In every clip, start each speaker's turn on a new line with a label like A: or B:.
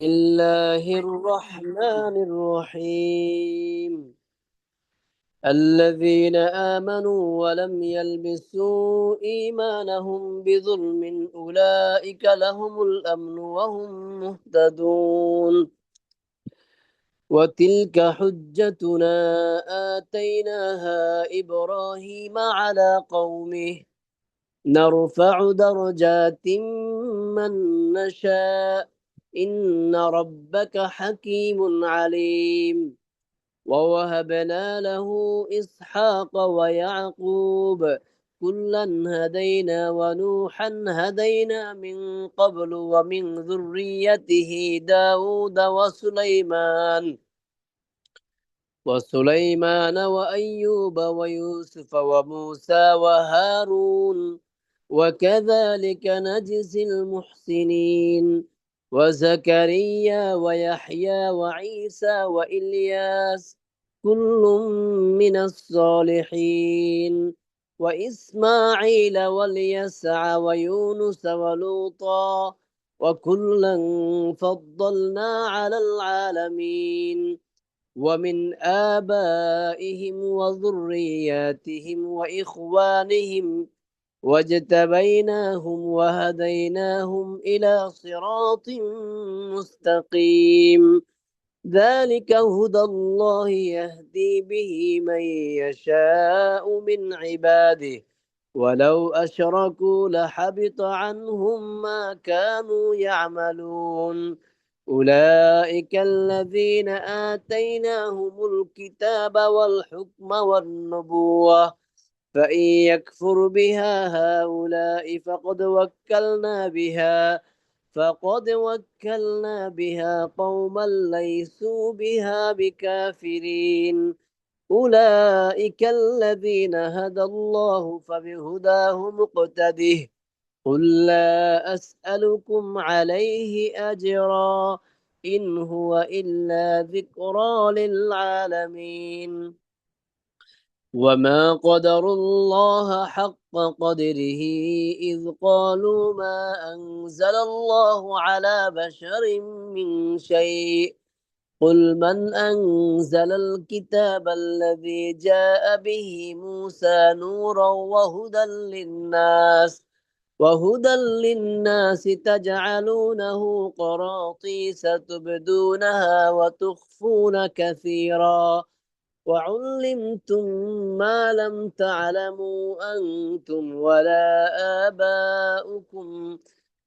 A: الله الرحمن الرحيم. الذين آمنوا ولم يلبسوا إيمانهم بظلم أولئك لهم الأمن وهم مهتدون. وتلك حجتنا آتيناها إبراهيم على قومه نرفع درجات من نشاء إن ربك حكيم عليم. ووهبنا له إسحاق ويعقوب كلا هدينا ونوحا هدينا من قبل ومن ذريته داود وسليمان وأيوب ويوسف وموسى وهارون وكذلك نجزي المحسنين. وزكريا ويحيى وعيسى وإلياس كل من الصالحين. وإسماعيل واليسع ويونس ولوطا وكلا فضلنا على العالمين. ومن آبائهم وذرياتهم وإخوانهم واجتبيناهم وهديناهم إلى صراط مستقيم. ذلك هدى الله يهدي به من يشاء من عباده ولو أشركوا لحبط عنهم ما كانوا يعملون. أولئك الذين آتيناهم الكتاب والحكم والنبوة فإن يكفر بها هؤلاء فقد وكلنا بها قوما ليسوا بها بكافرين. أولئك الذين هدى الله فبهداه مقتده. قل لا أسألكم عليه أجرا إن هو إلا ذكرى للعالمين. وما قدروا الله حق قدره إذ قالوا ما أنزل الله على بشر من شيء. قل من أنزل الكتاب الذي جاء به موسى نورا وهدى للناس تجعلونه قراطيس تبدونها وتخفون كثيرا وعلمتم ما لم تعلموا أنتم ولا آباؤكم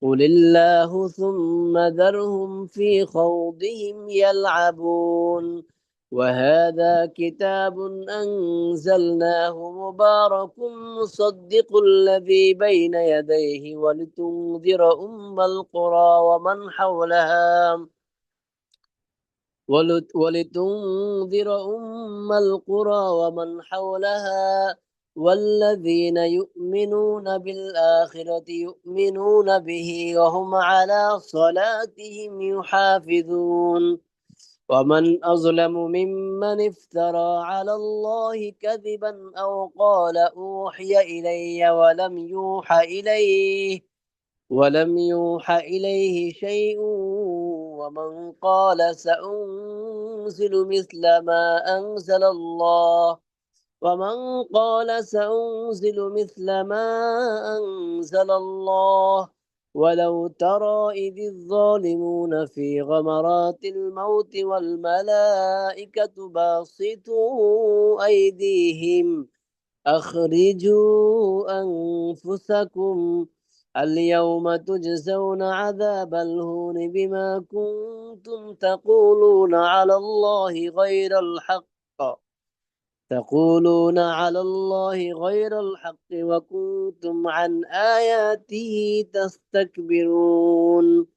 A: قل الله ثم ذرهم في خوضهم يلعبون. وهذا كتاب أنزلناه مبارك مصدق الذي بين يديه ولتنذر أم القرى ومن حولها والذين يؤمنون بالآخرة يؤمنون به وهم على صلاتهم يحافظون. ومن أظلم ممن افترى على الله كذبا أو قال أوحي إلي ولم يوحى إليه شيء ومن قال سأنزل مثل ما أنزل الله ولو ترى إذ الظالمون في غمرات الموت والملائكة باسطوا أيديهم أخرجوا أنفسكم اليوم تجزون عذاب الهون بما كنتم تقولون على الله غير الحق وكنتم عن آياته تستكبرون.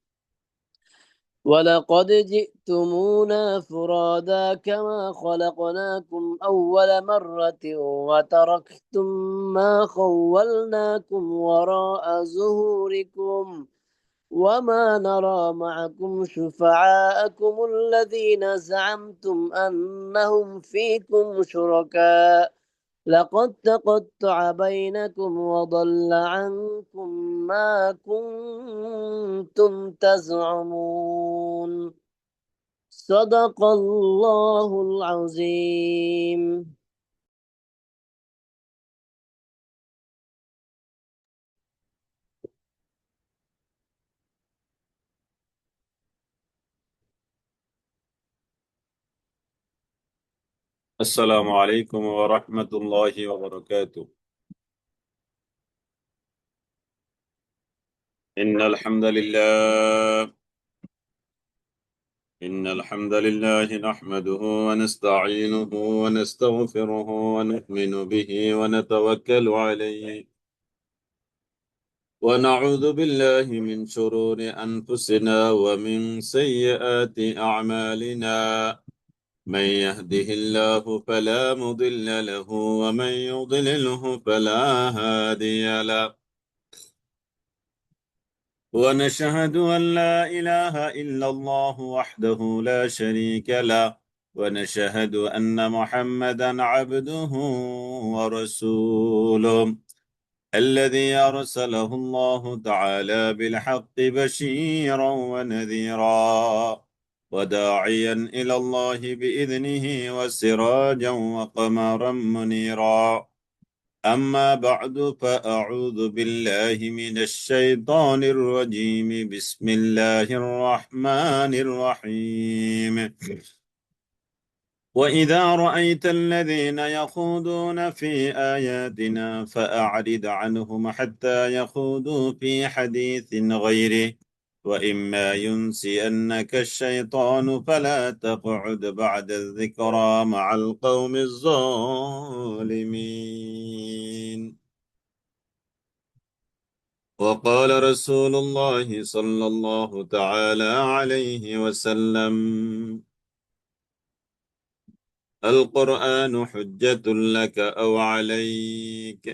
A: ولقد جئتمونا فرادا كما خلقناكم أول مرة وتركتم ما خولناكم وراء ظهوركم وما نرى معكم شفعاءكم الذين زعمتم أنهم فيكم شركاء لقد تقطع بينكم وضل عنكم ما كنتم تزعمون. صدق الله العظيم.
B: السلام عليكم ورحمة الله وبركاته. إن الحمد لله إن الحمد لله نحمده ونستعينه ونستغفره ونؤمن به ونتوكل عليه ونعوذ بالله من شرور أنفسنا ومن سيئات أعمالنا. من يهده الله فلا مضل له ومن يضلله فلا هادي له. ونشهد أن لا إله إلا الله وحده لا شريك له، ونشهد أن محمدا عبده ورسوله الذي أرسله الله تعالى بالحق بشيرا ونذيرا وداعيا إلى الله بإذنه وسراجا وقمرا منيرا. أما بعد فأعوذ بالله من الشيطان الرجيم. بسم الله الرحمن الرحيم. وإذا رأيت الذين يخوضون في آياتنا فأعرض عنهم حتى يخوضوا في حديث غيره، وإما ينسينك الشيطان فلا تقعد بعد الذكرى مع القوم الظالمين. وقال رسول الله صلى الله تعالى عليه وسلم: القرآن حجة لك أو عليك.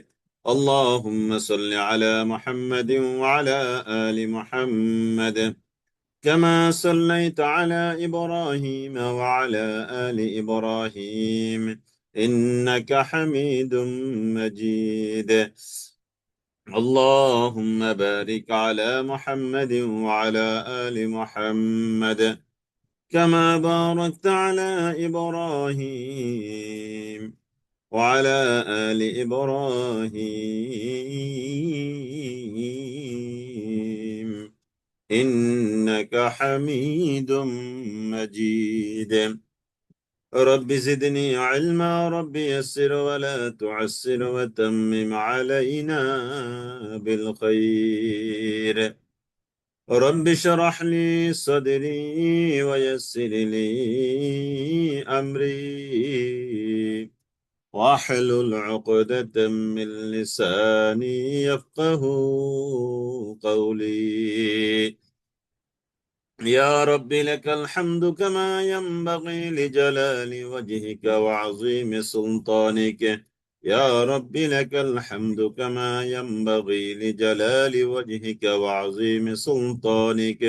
B: اللهم صل على محمد وعلى آل محمد كما صليت على إبراهيم وعلى آل إبراهيم إنك حميد مجيد. اللهم بارك على محمد وعلى آل محمد كما باركت على إبراهيم وعلى آل إبراهيم إنك حميد مجيد. رب زدني علما، رب يسر ولا تعسر وتمم علينا بالخير. رب اشرح لي صدري ويسر لي أمري واحلل عقدة من لساني يفقه قولي. يا رب لك الحمد كما ينبغي لجلال وجهك وعظيم سلطانك. يا رب لك الحمد كما ينبغي لجلال وجهك وعظيم سلطانك.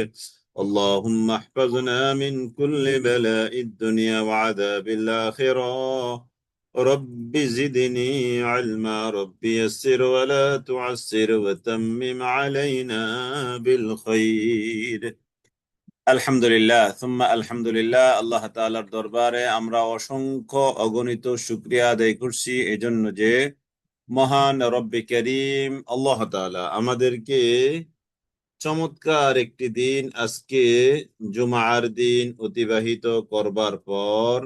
B: اللهم احفظنا من كل بلاء الدنيا وعذاب الآخرة. رب زدني علما، رب يسر ولا تعسر وتمم علينا بالخير। আলহামদুলিল্লাহ সুম্মা আলহামদুলিল্লাহ। আল্লাহ তাআলার দরবারে আমরা অসংখ্য অগণিত শুকরিয়া আদায় করছি এজন্য যে মহান রব্বে করিম আল্লাহ তাআলা আমাদেরকে চমৎকার একটি দিন, আজকে জুমার দিন অতিবাহিত করবার পর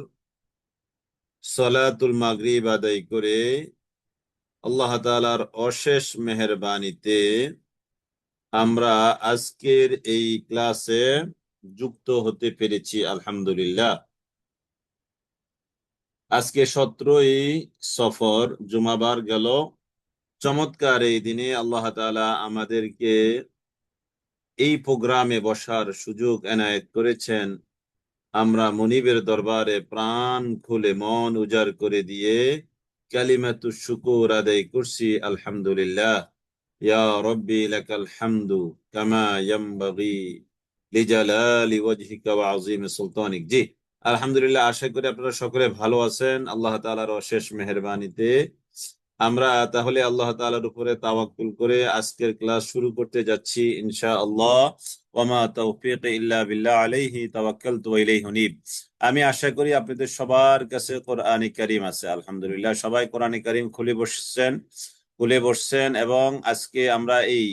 B: সালাতুল মাগরিব আদায় করে আল্লাহ তাআলার অশেষ মেহেরবানিতে আমরা আজকের এই ক্লাসে যুক্ত হতে পেরেছি। আলহামদুলিল্লাহ। আজকে 17ই সফর, জুমাবার গেল। চমৎকার এই দিনে আল্লাহ তাআলা আমাদেরকে এই প্রোগ্রামে বসার সুযোগ এনায়েত করেছেন। আমরা মনিবের দরবারে প্রাণ খুলে মন উজাড় করে দিয়ে কালিমাতুশ শুকর আদায় করছি। আলহামদুলিল্লাহ। ইয়া রব্বি লাকাল হামদু কামা ইয়ানবাগি লিজালালি ওয়াজহিকা ওয়া আযীমি সুলতানিক। জি, আলহামদুলিল্লাহ। আশা করি আপনারা সকলে ভালো আছেন আল্লাহ তাআলার অশেষ মেহেরবানিতে। আমরা তাহলে আল্লাহ তাআলার উপরে তাওয়াক্কুল করে আজকের ক্লাস শুরু করতে যাচ্ছি ইনশাআল্লাহ। ওয়ামা তাওফীক ইল্লা বিল্লাহ আলাইহি তাওয়াক্কালতু ওয়া ইলাইহি উনীব। আমি আশা করি আপনাদের সবার কাছে কোরআনে কারীম আছে। আলহামদুলিল্লাহ, সবাই কোরআনে কারীম খুলে বসছেন এবং আজকে আমরা এই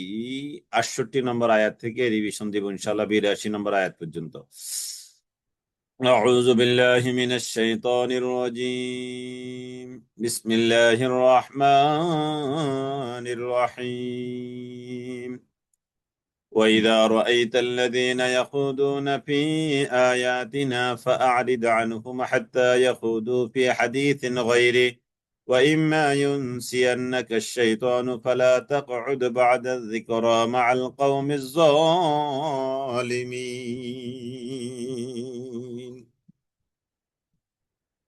B: 68 নম্বর আয়াত থেকে রিভিশন দিব ইনশাআল্লাহ 82 নম্বর আয়াত পর্যন্ত। أعوذ بالله من الشيطان الرجيم. بسم الله الرحمن الرحيم. وإذا رأيت الذين يخوضون في آياتنا فأعرض عنهم حتى يخوضوا في حديث غيره وإما ينسينك الشيطان فلا تقعد بعد الذكرى مع القوم الظالمين.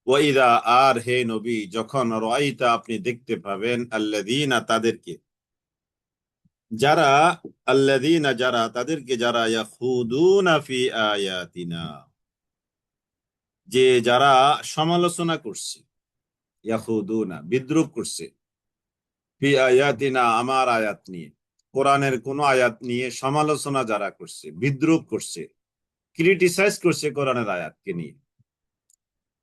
B: ওয়াইদা, আর হে নবী, যখন রাইতা আপনি দেখতে পাবেন আল্লাযীনা তাদেরকে, যারা তাদেরকে যারা ইয়াখুদুনা ফি আয়াতিনা, যে যারা সমালোচনা করছে, ইয়াখুদুনা বিদ্রূপ করছে, ফি আয়াতিনা আমার আয়াত নিয়ে, কোরআনের কোন আয়াত নিয়ে সমালোচনা যারা করছে, বিদ্রূপ করছে, ক্রিটিসাইজ করছে কোরআনের আয়াতকে নিয়ে।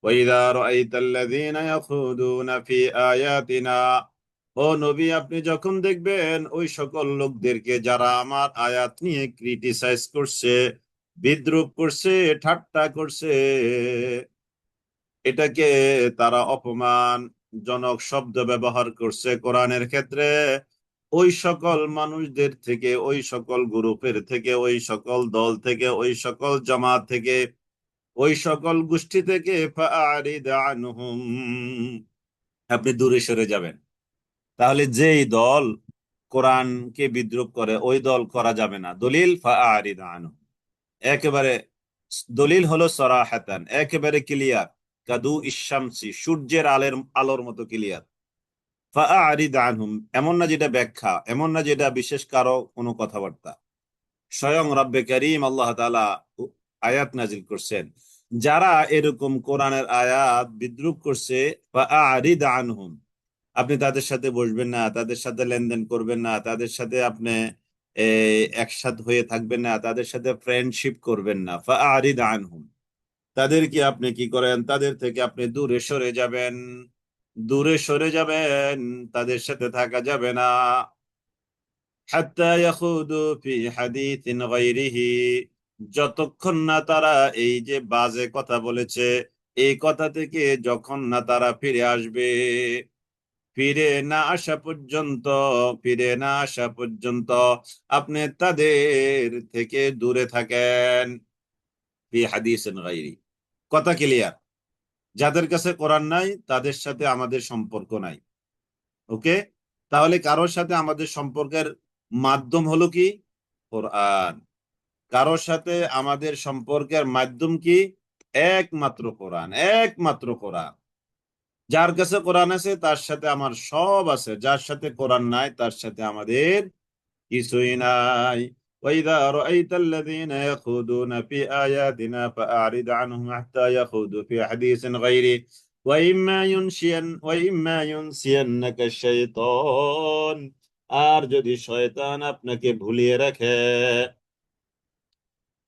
B: وَإِذَا رَأَيْتَ الَّذِينَ يَخُوضُونَ فِي آيَاتِنَا, ও নবী আপনি যখন দেখবেন ওই সকল লোকদেরকে যারা আমার আয়াত নিয়ে ক্রিটিসাইজ করছে, বিদ্রূপ করছে, ঠাট্টা করছে, এটাকে তারা অপমানজনক শব্দ ব্যবহার করছে কোরআনের ক্ষেত্রে, ওই সকল মানুষদের থেকে, ওই সকল গ্রুপের থেকে, ওই সকল দল থেকে, ওই সকল জামাত থেকে, ওই সকল গোষ্ঠী থেকে ফাআরিদ আনহুম, আপনি দূরে সরে যাবেন। তাহলে যেই দল কোরআনকে বিদ্রূপ করে ওই দল করা যাবে না। দলিল ফাআরিদ আনহুম, একেবারে দলিল হলো সরাহাতান, একেবারে ক্লিয়ার, কাদু ইশামসি, সূর্যের আলোর মতো ক্লিয়ার। ফাআরিদ আনহুম, এমন না যেটা ব্যাখ্যা, এমন না যেটা বিশেষ কারো কোনো কথাবার্তা, স্বয়ং রব্বে করিম আল্লাহ তাআলা আয়াত নাজিল করছেন। যারা এরকম কোরআনের আয়াত বিদ্রূপ করছে, ফাআরিদ আনহুম, আপনি তাদের সাথে বসবেন না, তাদের সাথে লেনদেন করবেন না, তাদের সাথে আপনি একসাথ হয়ে থাকবেন না, তাদের সাথে ফ্রেন্ডশিপ করবেন না। ফাআরিদ আনহুম, তাদেরকে আপনি কি করেন, তাদের থেকে আপনি দূরে সরে যাবেন, দূরে সরে যাবেন, তাদের সাথে থাকা যাবে না। হাত্তা ইয়াখুদু ফি হাদিসিন গায়রিহি, যতক্ষণ না তারা এই যে বাজে কথা বলেছে এই কথা থেকে যখন না তারা ফিরে আসবে, ফিরে না আসা পর্যন্ত আপনি তাদের থেকে দূরে থাকেন। ফি হাদিসিন গায়রি, কথা ক্লিয়ার, যাদের কাছে কোরআন নাই তাদের সাথে আমাদের সম্পর্ক নাই। ওকে, তাহলে কারোর সাথে আমাদের সম্পর্কের মাধ্যম হলো কি? কোরআন। কারোর সাথে আমাদের সম্পর্কের মাধ্যম কি? একমাত্র কোরআন, একমাত্র কোরআন। যার কাছে কোরআন আছে তার সাথে আমার সব আছে, যার সাথে কোরআন নাই তার সাথে আমাদের কিছুই নাই। وَإِذَا رَأَيْتَ الَّذِينَ يَخُوضُونَ فِي آيَاتِنَا فَأَعْرِضْ عَنْهُمْ حَتَّى يَخُوضُوا فِي حَدِيثٍ غَيْرِهِ وَإِمَّا يُنْسِيَنَّكَ الشَّيْطَانُ, আর যদি শয়তান আপনাকে ভুলিয়ে রাখে,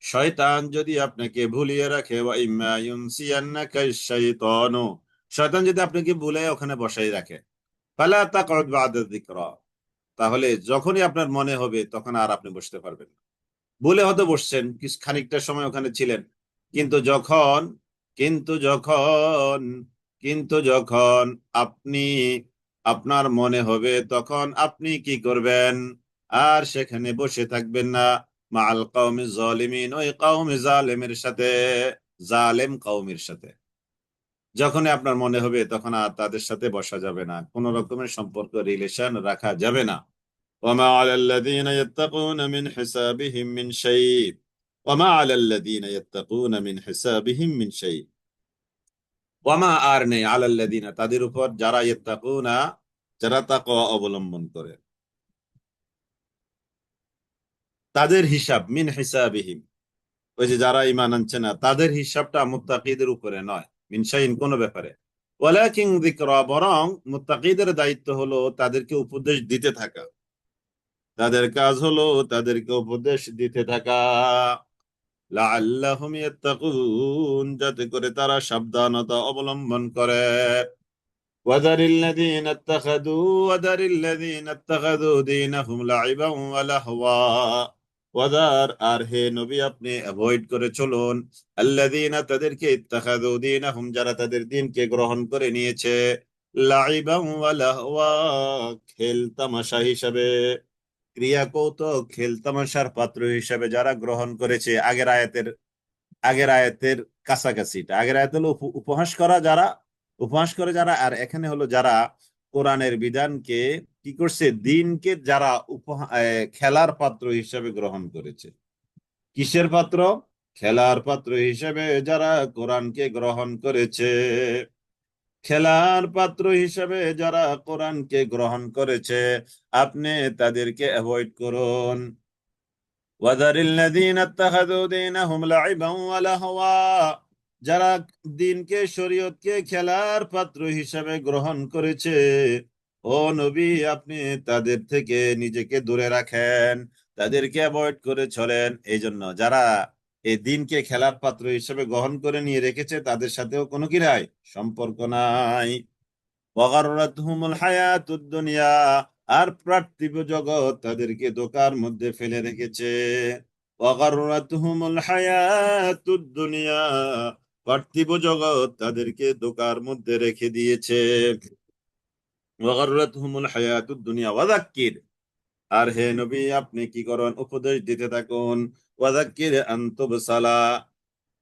B: শয়তান যদি আপনাকে ভুলিয়ে রাখে, وَإِمَّا يُنْسِيَنَّكَ الشَّيْطَانُ, শয়তান যদি আপনাকে ভুলে ওখানে বসাই রাখে, فَلَا تَقْعُدْ بَعْدَ الذِّكْرَى, তাহলে যখনই আপনার মনে হবে তখন আর আপনি বসতে পারবেন না। বলে হয়তো বসছেন, কিছু খানিকটা সময় ওখানে ছিলেন, কিন্তু যখন কিন্তু যখন কিন্তু যখন আপনি আপনার মনে হবে তখন আপনি কি করবেন? আর সেখানে বসে থাকবেন না। মাআল কওমি যালিমিন, ওই কওমি জালেমের সাথে, জালেম কওমের সাথে যখনই আপনার মনে হবে তখন আর তাদের সাথে বসা যাবে না, কোন রকমের সম্পর্ক রিলেশন রাখা যাবে না। وما على الذين يتقون من حسابهم من شيء وما على الذين يتقون من حسابهم من شيء ওয়ামা, আর নেই, আলাল্লাযিনা তাদের উপর, যারা ইয়াত্তাকুনা, যারা তাকওয়া অবলম্বন করে, তাদের হিসাব, মিন হিসাবিহিম, ওই যে যারা ঈমান আনছে না তাদের হিসাবটা মুত্তাকিদের উপরে নয়, মিন শাইইন কোন ব্যাপারে, ওয়ালাকিন যিকরা, বরং মুত্তাকিদের দায়িত্ব হলো তাদেরকে উপদেশ দিতে থাকা, তাদের কাজ হলো তাদেরকে উপদেশ দিতে থাকা। লাআল্লাহুম ইয়াত্তাকুন, যাতে করে তারা সাবধানতা অবলম্বন করে। ওয়াদারিল্লাযীনা ইত্তাখাযু দীনাহুম লাইবান ওয়া লাহওয়া, আর হে নবী আপনি অ্যাভয়েড করে চলুন আল্লাযীনা, তাদেরকে ইত্তাখাযু দীনাহুম, যারা তাদের দ্বীনকে গ্রহণ করে নিয়েছে, লাইবান ওয়া লাহওয়া, খেল তামাশা হিসাবে, ক্রিয়া কৌতুক, খেল তামাশার পাত্র হিসাবে যারা গ্রহণ করেছে। আগের আয়াতের কাছাকাছিটা, আগের আয়াত হলো উপহাস করা, যারা উপহাস করে যারা, আর এখানে হলো যারা কোরআনের বিধানকে কি করছে, দিনকে যারা খেলার পাত্র হিসাবে গ্রহণ করেছে। কিসের পাত্র? খেলার পাত্র হিসেবে যারা কোরআনকে গ্রহণ করেছে। খেলার পাত্র হিসেবে যারা কোরআনকে গ্রহণ করেছে, আপনি তাদেরকে অ্যাভয়েড করুন। ওয়াদারিল্লাযীনা ইত্তাখাযু দীনাহুম লাইবান ওয়া লাহওয়া, যারা দ্বীনকে, শরীয়তকে খেলার পাত্র হিসেবে গ্রহণ করেছে, ও নবী আপনি তাদের থেকে নিজেকে দূরে রাখেন, তাদেরকে অ্যাভয়েড করে চলেন। এই জন্য যারা এই দ্বীনকে খেলার পাত্র হিসেবে গ্রহণ করে নিয়ে রেখেছে, তাদের সাথেও কোনো কি নাই, সম্পর্ক নাই। ওয়াগাররাতহুমুল হায়াতুদ দুনিয়া, আর পার্থিব জগৎ তাদেরকে ধোঁকার মধ্যে ফেলে রেখেছে। ওয়াগাররাতহুমুল হায়াতুদ দুনিয়া, পার্থিব জগৎ তাদেরকে ধোঁকার মধ্যে রেখে দিয়েছে। ওয়াগাররাতহুমুল হায়াতুদ দুনিয়া ওয়াযাক্কির, আর হে নবী আপনি কি করেন, উপদেশ দিতে থাকুন। ওয়াযাক্কির আনতুবসালা,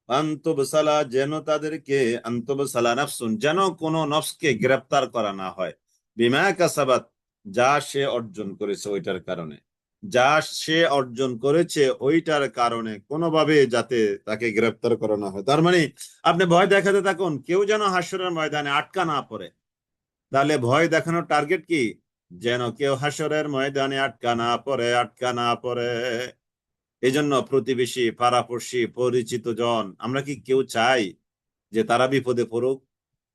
B: আন্তবসালা, যেন তাদেরকে, আন্তবসালা নাফসুন, যেন কোনো নফসকে গ্রেফতার করা না হয়, বিমা কাসাবাত, যা সে অর্জন করেছে ওইটার কারণে, যা সে অর্জন করেছে ওইটার কারণে কোনোভাবে যাতে তাকে গ্রেফতার করা না হয়। তার মানে আপনি ভয় দেখাতে থাকুন, কেউ যেন হাসরের ময়দানে আটকা না পড়ে। তাহলে ভয় দেখানোর টার্গেট কি? যেন কেউ হাসরের ময়দানে আটকা না পড়ে, আটকা না পড়ে। এই জন্য প্রতিবেশী, পাড়াপড়শি, পরিচিত জন, আমরা কি কেউ চাই যে তারা বিপদে পড়ুক?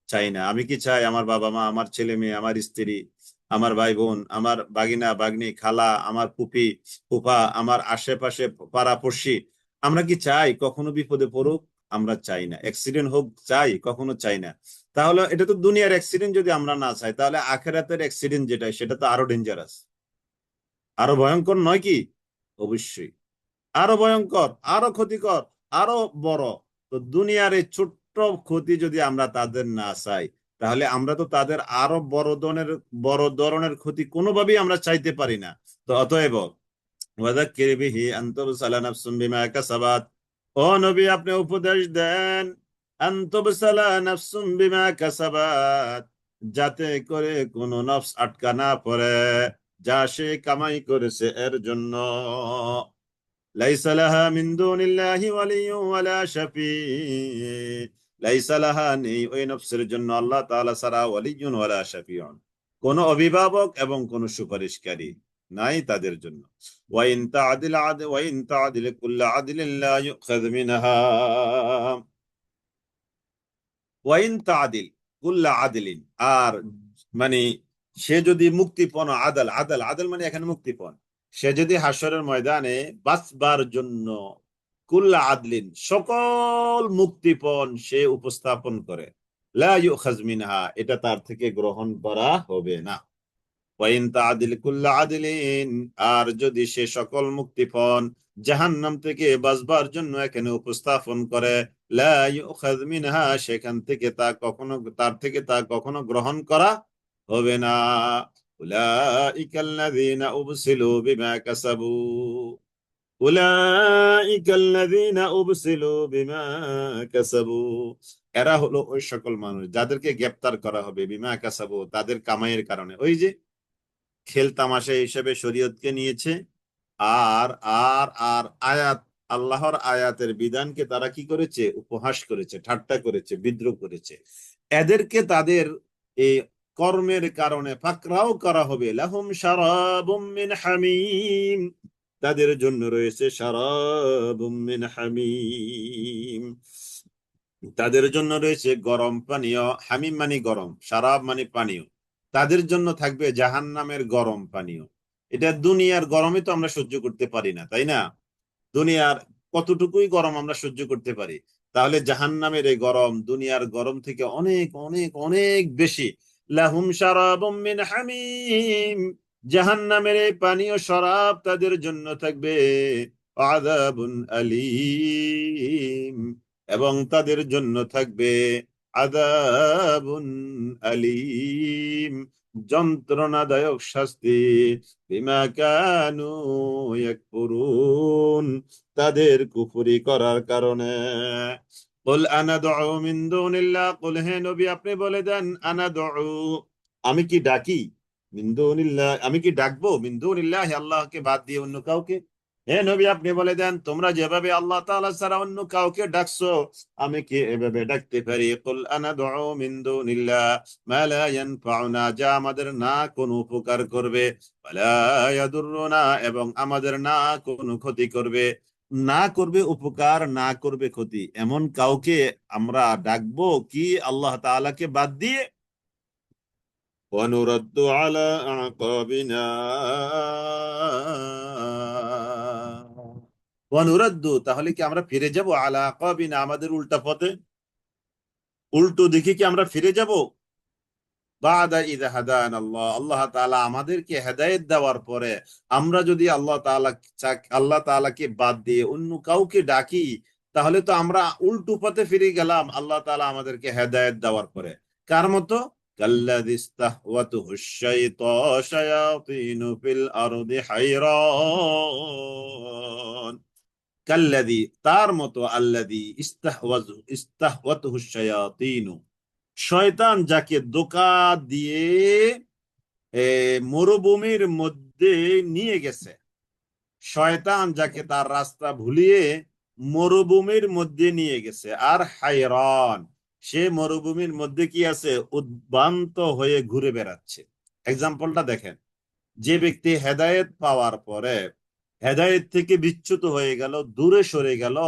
B: চাই না। আমি কি চাই আমার বাবা মা, আমার ছেলে মেয়ে, আমার স্ত্রী, আমার ভাই বোন, আমার বাগিনা বাগনি, খালা, আমার ফুপি ফুফা, আমার আশেপাশে পাড়াপড়শি, আমরা কি চাই কখনো বিপদে পড়ুক? আমরা চাই না। অ্যাক্সিডেন্ট হোক চাই? কখনো চাই না। তাহলে এটা তো দুনিয়ার অ্যাক্সিডেন্ট, যদি আমরা না চাই, তাহলে আখেরাতের অ্যাক্সিডেন্ট যেটা, সেটা তো আরো ডেঞ্জারাস, আরো ভয়ঙ্কর নয় কি? অবশ্যই আরো ভয়ঙ্কর, আরো ক্ষতিকর, আরো বড়। তো দুনিয়ার এই ছোট্ট ক্ষতি যদি আমরা তাদের না চাই, তাহলে আমরা তো তাদের আরো বড় ধরনের ক্ষতি কোনোভাবেই আমরা চাইতে পারি না। তো অতএব ওয়াযাক্কির বিহি আন তুবসালা নাফসুম বিমা কাসাবাত, ও নবী আপনি উপদেশ দেন, আন তুবসালা নাফসুম বিমা কাসাবাত, যাতে করে কোনো নফস আটকা না পড়ে যা সে কামাই করেছে এর জন্য। লাইসা লাহা মিন দুনিল্লাহি ওয়ালিয়্যুন ওয়ালা শাফী, লাইসা লাহা, নেই ওই নফসের জন্য আল্লাহ তাআলা ছাড়া, ওয়ালিয়্যুন ওয়ালা শাফীউন, কোন অভিভাবক এবং কোন সুপারিশকারী নাই তাদের জন্য। ওয়াইন তা'দিল কুল্লা আদলিন লা ইউখায মিনহা, ওয়াইন তা'দিল কুল্লা আদলিন, আর মানে সে যদি মুক্তিপণ, আদল আদল আদল মানে এখানে মুক্তিপণ, সে যদি হাসরের ময়দানে বাঁচবার জন্য কুল্লা আদলিন, সকল মুক্তিপণ সে উপস্থাপন করে, লা ইউখায মিনহা, এটা তার থেকে গ্রহণ করা হবে না। ওয়াইন তা'দিল কুল্লা আদলিন, আর যদি সে সকল মুক্তিপণ জাহান্নাম থেকে বাঁচবার জন্য এখানে উপস্থাপন করে, লা ইউখায মিনহা, সেখান থেকে তার কখনো গ্রহণ করা হবে না। উলাইকাল্লাযীনা উবসিলু বিমা কাসাবু, উলাইকাল্লাযীনা উবসিলু বিমা কাসাবু, এরা হলো ওই সকল মানুষ যাদেরকে গ্রেফতার করা হবে বিমা কাসাবু, তাদের কামাইয়ের কারণে। ওই যে খেল তামাশা হিসেবে শরীয়তকে নিয়েছে, আর আর আর আয়াত, আল্লাহর আয়াতের বিধানকে তারা কি করেছে, উপহাস করেছে, ঠাট্টা করেছে, বিদ্রোহ করেছে। এদেরকে তাদের এই কর্মের কারণে পাকড়াও করা হবে। লাহুম শারাবুম মিন হামিম, তাদের জন্য রয়েছে শারাবুম মিন হামিম, তাদের জন্য রয়েছে গরম পানীয়, হামিম মানে গরম, শারাব মানে পানীয়। তাদের জন্য থাকবে জাহান্নামের গরম পানীয়। এটা দুনিয়ার গরমে তো আমরা সহ্য করতে পারি না, তাই না? দুনিয়ার কতটুকুই গরম আমরা সহ্য করতে পারি, তাহলে জাহান্নামের এই গরম দুনিয়ার গরম থেকে অনেক অনেক অনেক বেশি। লাহুম শারাবুম মিন হামিম, জাহান্নামের এই পানীয় শরাব তাদের জন্য থাকবে। আযাবুন আলীম, এবং তাদের জন্য থাকবে আযাবুন আলীম, যন্ত্রণাদায়ক শাস্তি। বিমা কানু ইয়াকফুরুন, তাদের কুফরি করার কারণে। কুল আনাদউ মিন দুনিল্লাহ, কুল হে নবী আপনি বলে দেন, আনাদউ আমি কি ডাকি, মিন দুনিল্লাহ আমি কি ডাকবো, মিন দুনিল্লাহ আল্লাহকে বাদ দিয়ে অন্য কাউকে। হে নবী আপনি বলে দেন, তোমরা যেভাবে আল্লাহ তাআলা ছাড়া অন্য কাউকে ডাকছো, আমি কি এভাবে ডাকতে পারি? কুল আনাদউ মিন দুনিল্লাহ মা লা ইয়ানফাউনা, যা আমাদের না কোনো উপকার করবে, ওয়ালা ইয়াদুররুনা, এবং আমাদের না কোনো ক্ষতি করবে। না করবে উপকার, না করবে ক্ষতি, এমন কাউকে আমরা ডাকবো কি আল্লাহ তাআলাকে বাদ দিয়ে? وَنُرَدُّ عَلَى أَعْقَابِنَا وَنُرَدُّ, তাহলে কি আমরা ফিরে যাব? আলা আকাবিনা, আমাদের উল্টা পথে, উল্টো দিকে কি আমরা ফিরে যাব? বাদা ইযা হাদানা আল্লাহ, আল্লাহ তাআলা আমাদেরকে হেদায়েত দেওয়ার পরে আমরা যদি আল্লাহ তাআলাকে বাদ দিয়ে অন্য কাউকে ডাকি, তাহলে তো আমরা উল্টো পথে ফিরে গেলাম আল্লাহ তাআলা আমাদেরকে হেদায়েত দেওয়ার পরে। কার মতো? কাল্লাযী ইসতাহওয়াতুহু শায়াতিনু ফিল আরদি হায়রান, কাল্লাযী তার মতো, আল্লাযী ইস্তাহওয়াতুহু শায়াতিনু, শয়তান যাকে ধোঁকা দিয়ে মরুভূমির মধ্যে নিয়ে গেছে। শয়তান যাকে তার রাস্তা ভুলিয়ে মরুভূমির মধ্যে নিয়ে গেছে। আর হায়রান, সে মরুভূমির মধ্যে কি আছে? উদ্ভ্রান্ত হয়ে ঘুরে বেড়াচ্ছে। এক্সাম্পলটা দেখেন, যে ব্যক্তি হেদায়েত পাওয়ার পরে হেদায়েত থেকে বিচ্যুত হয়ে গেল, দূরে সরে গেল,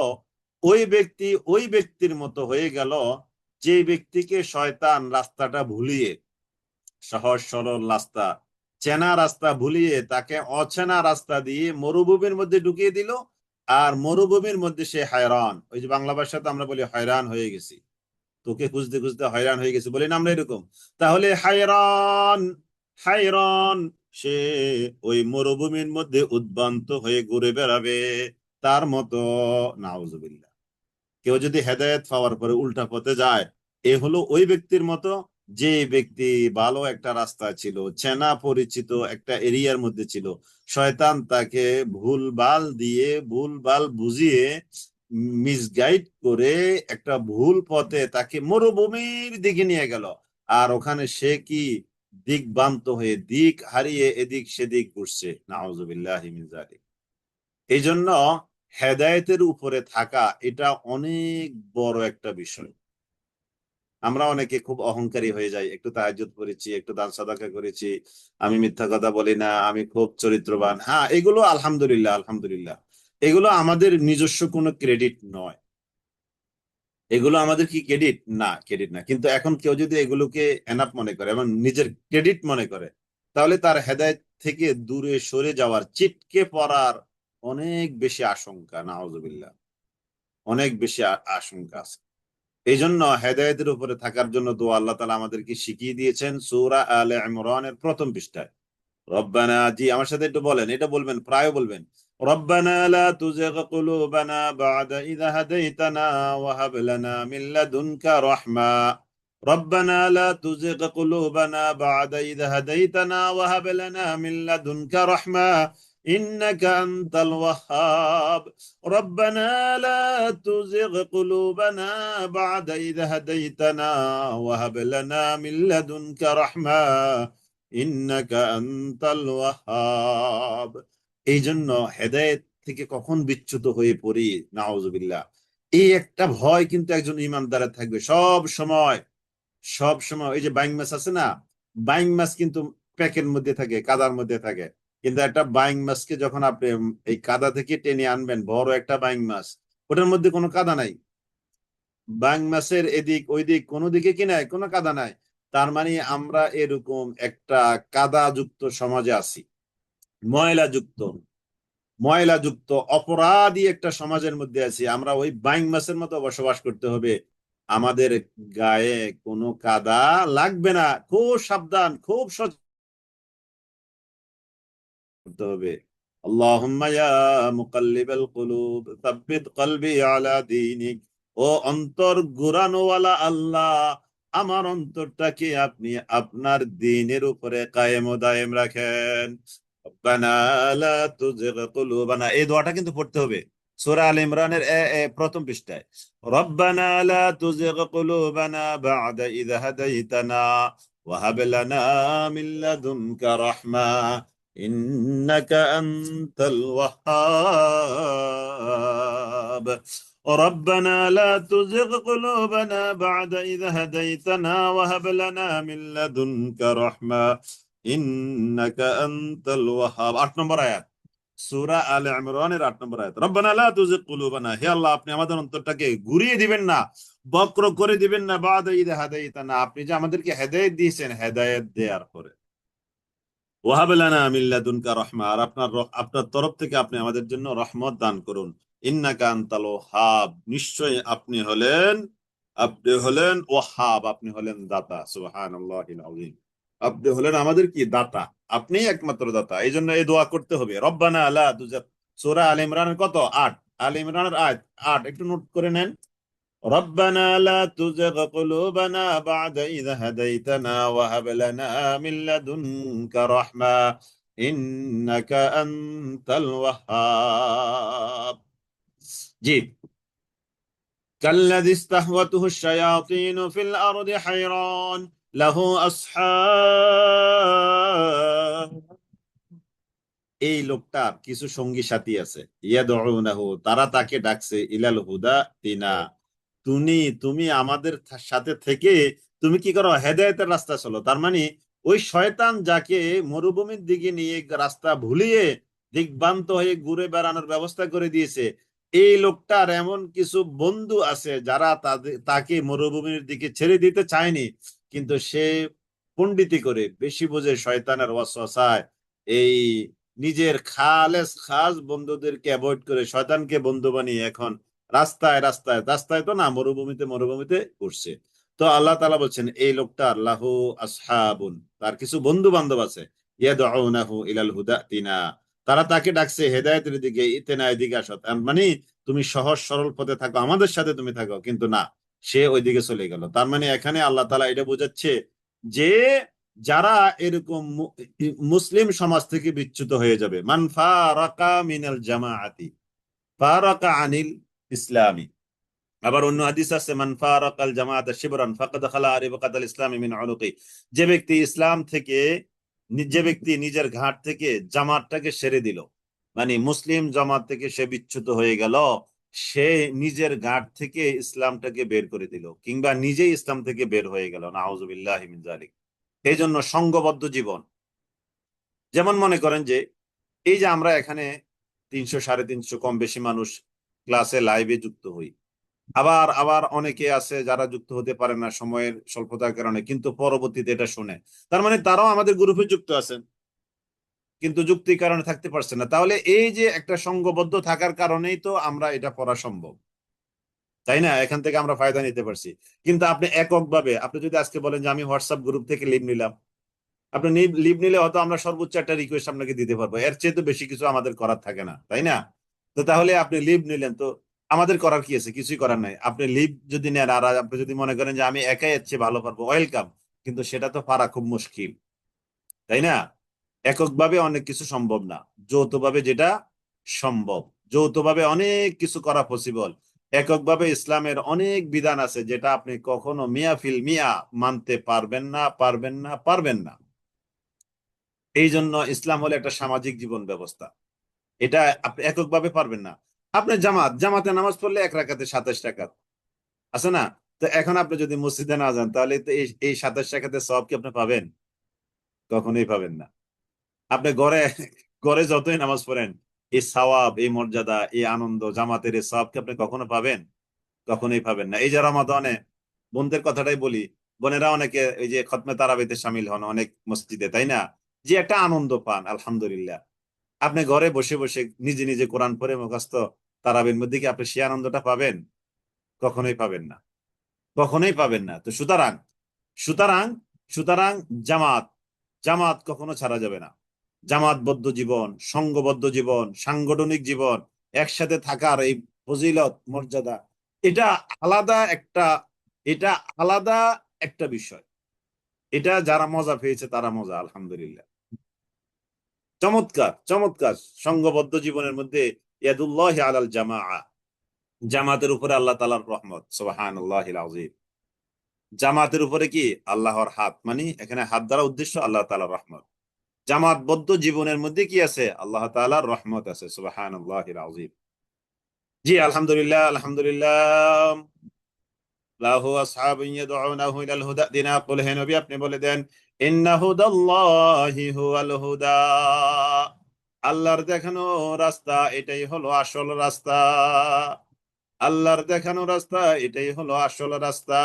B: ওই ব্যক্তির মতো হয়ে গেল যে ব্যক্তিকে শয়তান রাস্তাটা ভুলিয়ে, সহজ সরল রাস্তা, চেনা রাস্তা ভুলিয়ে তাকে অচেনা রাস্তা দিয়ে মরুভূমির মধ্যে ঢুকিয়ে দিল। আর মরুভূমির মধ্যে সে হায়রান, ওই যে বাংলা ভাষাতে আমরা বলি হয়রান হয়ে গেছি, তোকে খুঁজতে খুঁজতে হয়রান হয়ে গেছি, বলি না আমরা এরকম? তাহলে হায়রান, হায়রান, সে ওই মরুভূমির মধ্যে উদ্ভ্রান্ত হয়ে ঘুরে বেড়াবে তার মতো। নাউজুবিল্লাহ। কেউ যদি হেদায়েত পাওয়ার পরে উল্টা পথে যায়, এ হলো ওই ব্যক্তির মতো যে ব্যক্তি ভালো একটা রাস্তা ছিল, চেনা পরিচিত একটা এরিয়ার মধ্যে ছিল, শয়তান তাকে ভুলভাল দিয়ে, ভুলভাল বুঝিয়ে, মিসগাইড করে একটা ভুল পথে তাকে মরুভূমির দিকে নিয়ে গেল। আর ওখানে সে কি দিকভ্রান্ত হয়ে, দিক হারিয়ে এদিক সেদিক ঘুরছে। নাউজুবিল্লাহি মিন যালিক। এই জন্য হেদায়েতের উপরে থাকা এটা অনেক বড় একটা বিষয়। আমরা অনেকে খুব অহংকারী হয়ে যাই, একটু তাহাজ্জুদ করেছি, একটু দান সাদাকা করেছি, আমি মিথ্যা কথা বলি না, আমি খুব চরিত্রবান। হ্যাঁ, এগুলো আলহামদুলিল্লাহ, আলহামদুলিল্লাহ, এগুলো আমাদের নিজস্ব কোনো ক্রেডিট নয়। এগুলো আমাদের কি ক্রেডিট? না, ক্রেডিট না। কিন্তু এখন কেউ যদি এগুলোকে এনাফ মনে করে এবং নিজের ক্রেডিট মনে করে, তাহলে তার হেদায়েত থেকে দূরে সরে যাওয়ার, ছিটকে পড়ার অনেক বেশি আশঙ্কা। নাউজুবিল্লাহ, অনেক বেশি আশঙ্কা আছে। এই জন্য হেদায়েতের উপরে থাকার জন্য দোয়া আল্লাহ তাআলা আমাদেরকে শিখিয়ে দিয়েছেন সূরা আলে ইমরানের প্রথম পৃষ্ঠায়। রব্বানা, জি আমার সাথে একটু বলেন, এটা বলবেন, প্রায় বলবেন, রব্বানা লা তুজিগ কুলুবানা বা'দা ইযা হাদাইতানা ওয়া হাব লানা মিন লাদুনকা রাহমা। রব্বানা লা তুজিগ কুলুবানা বা'দা ইযা হাদাইতানা ওয়া হাব লানা মিন লাদুনকা রাহমা ইন্নাকা আনতাল ওয়াহ্হাব। রব্বানা লা তুজিগ কুলুবানা বা'দা ইযা হাদাইতানা ওয়া হাব লানা মিন লাদুনকা রাহমা ইন্নাকা আনতাল ওয়াহ্হাব। এই জন্য হেদায়েত থেকে কখন বিচ্যুত হয়ে পড়ি, নাউজুবিল্লাহ, এই একটা ভয় কিন্তু একজন ইমানদারের থাকবে সব সময়। সব সময় ওই যে বাইং মাছ আছে না, বাইং মাছ কিন্তু প্যাকের মধ্যে থাকে, কাদার মধ্যে থাকে। কিন্তু একটা বাইং মাছকে যখন আপনি এই কাদা থেকে টেনে আনবেন, বড় একটা বাইং মাছ, ওটার মধ্যে কোনো কাদা নাই, বাং মাসের এদিক ওই দিক কোনো দিকে কি নাই, কোনো কাদা নাই। তার মানে আমরা এরকম একটা কাদাযুক্ত সমাজে আছি, ময়লাযুক্ত ময়লাযুক্ত অপরাধী একটা সমাজের মধ্যে আছি আমরা। ওই বাইং মাসের মতো বসবাস করতে হবে, আমাদের গায়ে কোনো কাদা লাগবে না। খুব সাবধান, খুব সচেতন করতে হবে। আল্লাহুম্মা ইয়া মুকাল্লিবাল কুলুব সাব্বিত কলবি আলা দীনিক। ও অন্তর ঘুরানোওয়ালা আল্লাহ, আমার অন্তরটাকে আপনি আপনার দ্বীনের উপরে কায়েম ও দায়েম রাখেন। রব্বানা লা তুজিগ কুলুবানা, এই দোয়াটা কিন্তু পড়তে হবে সূরা আলে ইমরানের প্রথম পৃষ্ঠায়। রব্বানা লা তুজিগ কুলুবানা বা'দা ইয হাদাইতানা ওয়া হাব লানা মিন লাদুনকা রাহমা ইন্নাকা আনতাল ওয়াহ্হাব। ربنا لا تزغ قلوبنا بعد إذ هديتنا وهب لنا من لدنك رحمة إنك أنت الوهاب। 8 নম্বর আয়াত, সূরা আলে ইমরানের 8 নম্বর আয়াত। রব্বানা লা তুজিগ কুলুবানা, হে আল্লাহ আপনি আমাদের অন্তরটাকে ঘুরিয়ে দিবেন না, বক্র করে দিবেন না। বা'দা ইয হাদাইতানা, আপনি যে আমাদেরকে হেদায়েত দিয়েছেন, হেদায়েত দেওয়ার পরে। ওয়াহাব লানা মিন লাদুনকা রাহমা, আর আপনার তরফ থেকে আপনি আমাদের জন্য রহমত দান করুন। ইন্নাকা আনতাল ওয়াহ্হাব, নিশ্চয়ই আপনি হলেন ওয়াহ্হাব, আপনি হলেন দাতা। সুবহানাল্লাহিল আযীম। আপনি হলেন আমাদের কি দাতা, আপনিই একমাত্র দাতা। এই জন্য এই দোয়া করতে হবে। রব্বানা লা তুজিগ, সূরা আলে ইমরানের কত, 8, আলে ইমরানের আয়াত 8, একটু নোট করে নেন। ربنا لا تزغ قلوبنا بعد إذ هديتنا وهب لنا من لدنك رحمة إنك أنت الوهاب। জি। كالذي استهوته الشياطين في الأرض حيران له أصحاب। এই লোকটার কিছু সঙ্গী সাথী আছে, ইয়াদউনাহু, তারা তাকে ডাকছে, ইলাল হুদা তিনা, তুমি আমাদের সাথে থেকে তুমি কি করো, হেদায়েতের রাস্তা চলো। তার মানে ওই শয়তান যাকে মরুভূমির দিকে নিয়ে রাস্তা ভুলিয়ে দিকভ্রান্ত হয়ে ঘুরে বেড়ানোর ব্যবস্থা করে দিয়েছে, এই লোকটার এমন কিছু বন্ধু আছে যারা তাকে মরুভূমির দিকে ছেড়ে দিতে চায়নি, কিন্তু সে পণ্ডিতি করে, বেশি বোঝে, শয়তানের ওয়াসওয়াসায় এই নিজের খাস বন্ধুদেরকে অ্যাভয়েড করে শয়তানকে বন্ধু বানিয়ে এখন রাস্তায় রাস্তায়, রাস্তায় তো না, মরুভূমিতে মরুভূমিতে ঘুরছে। তো আল্লাহ তাআলা বলছেন এই লোকটার লাহু আসহাবুন, তার কিছু বন্ধু বান্ধব আছে, ইয়াদউনাহু ইলাল হুদা তিনা, তারা তাকে ডাকছে হেদায়েতের দিকে, ইতেনা, এদিকে আসো। তার মানে তুমি সহজ সরল পথে থাকো, আমাদের সাথে তুমি থাকো, কিন্তু না, সে ওইদিকে চলে গেল। তার মানে এখানে আল্লাহ তাআলা এটা বোঝাচ্ছে যে যারা এরকম মুসলিম সমাজ থেকে বিচ্যুত হয়ে যাবে, মান ফারাকা মিনাল জামাআতি ফারাকা আনিল ইসলামি। আবার অন্য হাদিস আছে, মান ফারাকাল জামাআত শিবরান ফাকাদ খালা রিবাকাতাল ইসলামি মিন উনুকি, যে ব্যক্তি ইসলাম থেকে, যে ব্যক্তি নিজের ঘাট থেকে জামাতটাকে সেরে দিল, মানে মুসলিম জামাত থেকে সে বিচ্যুত হয়ে গেল, সে নিজের ঘাট থেকে ইসলামটাকে বের করে দিল, কিংবা নিজেই ইসলাম থেকে বের হয়ে গেল, নাউযুবিল্লাহি মিন যালিক। এই জন্য সংঘবদ্ধ জীবন, যেমন মনে করেন যে এই যে আমরা এখানে 300 350 কম বেশি মানুষ ক্লাসে লাইভে যুক্ত হই, আবার আবার অনেকে আছে যারা যুক্ত হতে পারে না সময়ের স্বল্পতার কারণে, কিন্তু পরবর্তীতে এটা শুনে, তার মানে তারাও আমাদের গ্রুপে যুক্ত আছেন, কিন্তু যুক্তির কারণে থাকতে পারছে না। তাহলে এই যে একটা সংঘবদ্ধ থাকার কারণেই তো আমরা এটা পড়া সম্ভব, তাই না? এখান থেকে আমরা ফায়দা নিতে পারছি। কিন্তু আপনি এককভাবে, আপনি যদি আজকে বলেন যে আমি হোয়াটসঅ্যাপ গ্রুপ থেকে লিভ নিলাম, আপনি লিভ নিলে হয়তো আমরা সর্বোচ্চ একটা রিকোয়েস্ট আপনাকে দিতে পারবো, এর চেয়ে তো বেশি কিছু আমাদের করার থাকে না, তাই না? তো তাহলে আপনি লিভ নিলেন, তো আমাদের করার কি আছে? কিছুই করার নাই। আপনি লিভ যদি নেন আর আপনি যদি মনে করেন যে আমি একাই এর চেয়ে ভালো পারবো, ওয়েলকাম, কিন্তু সেটা তো পারা খুব মুশকিল, তাই না? এককভাবে অনেক কিছু সম্ভব না, যৌথভাবে যেটা সম্ভব। যৌথভাবে অনেক কিছু করা পসিবল। এককভাবে ইসলামের অনেক বিধান আছে যেটা আপনি কখনো মিয়া ফিল মিয়া মানতে পারবেন না, পারবেন না, পারবেন না। এই জন্য ইসলাম হলো একটা সামাজিক জীবন ব্যবস্থা, এটা আপনি এককভাবে পারবেন না। আপনি জামাতে নামাজ পড়লে 1 রাকাতে 27 রাকাত আছে না? তো এখন আপনি যদি মসজিদে না যান, তাহলে তো এই 27 রাকাতের সওয়াব কি আপনি পাবেন? কখনোই পাবেন না। আপনি ঘরে ঘরে যতই নামাজ পড়েন, এই সওয়াব, এই মর্যাদা, এই আনন্দ, জামাতের এই সওয়াব কি আপনি কখনো পাবেন? কখনোই পাবেন না। এই যে রমাদানে বোনদের কথাটাই বলি, বোনেরা অনেকে এই যে খতমে তারাবিতে সামিল হন অনেক মসজিদে, তাই না? যে একটা আনন্দ পান, আলহামদুলিল্লাহ। আপনি ঘরে বসে বসে নিজে নিজে কোরআন পড়ে মুখস্থ তারাবির মধ্যে কি আপনি সেই আনন্দটা পাবেন? কখনোই পাবেন না, কখনোই পাবেন না। তো সুতরাং সুতরাং সুতরাং জামাত, জামাত কখনো ছাড়া যাবে না। জামাতবদ্ধ জীবন, সংঘবদ্ধ জীবন, সাংগঠনিক জীবন, একসাথে থাকার এই ফজিলত মর্যাদা, এটা আলাদা একটা, এটা আলাদা একটা বিষয়। এটা যারা মজা পেয়েছে তারা মজা, আলহামদুলিল্লাহ। চমৎকার চমৎকার। সংঘবদ্ধ জীবনের মধ্যে ইয়াদুল্লাহি আলাল জামাআ, জামাতের উপরে আল্লাহ তাআলার রহমত, সুবহানাল্লাহিল আযীম। জামাতের উপরে কি আল্লাহর হাত, মানে এখানে হাত দ্বারা উদ্দেশ্য আল্লাহ তাআলার রহমত। জামাতবদ্ধ জীবনের মধ্যে কি আছে? আল্লাহ তাআলার রহমত আছে, সুবহানাল্লাহিল আযীম। জি আলহামদুলিল্লাহ, আলহামদুলিল্লাহ। লাহু আসহাবুন ইয়াদউনাহু ইলাল হুদা দিনা, কুল হে নবী আপনি বলে দেন, ইন্না হুদাল্লাহি হুয়াল হুদা, আল্লাহর দেখানো রাস্তা এটাই হলো আসল রাস্তা। আল্লাহর দেখানো রাস্তা এটাই হলো আসল রাস্তা।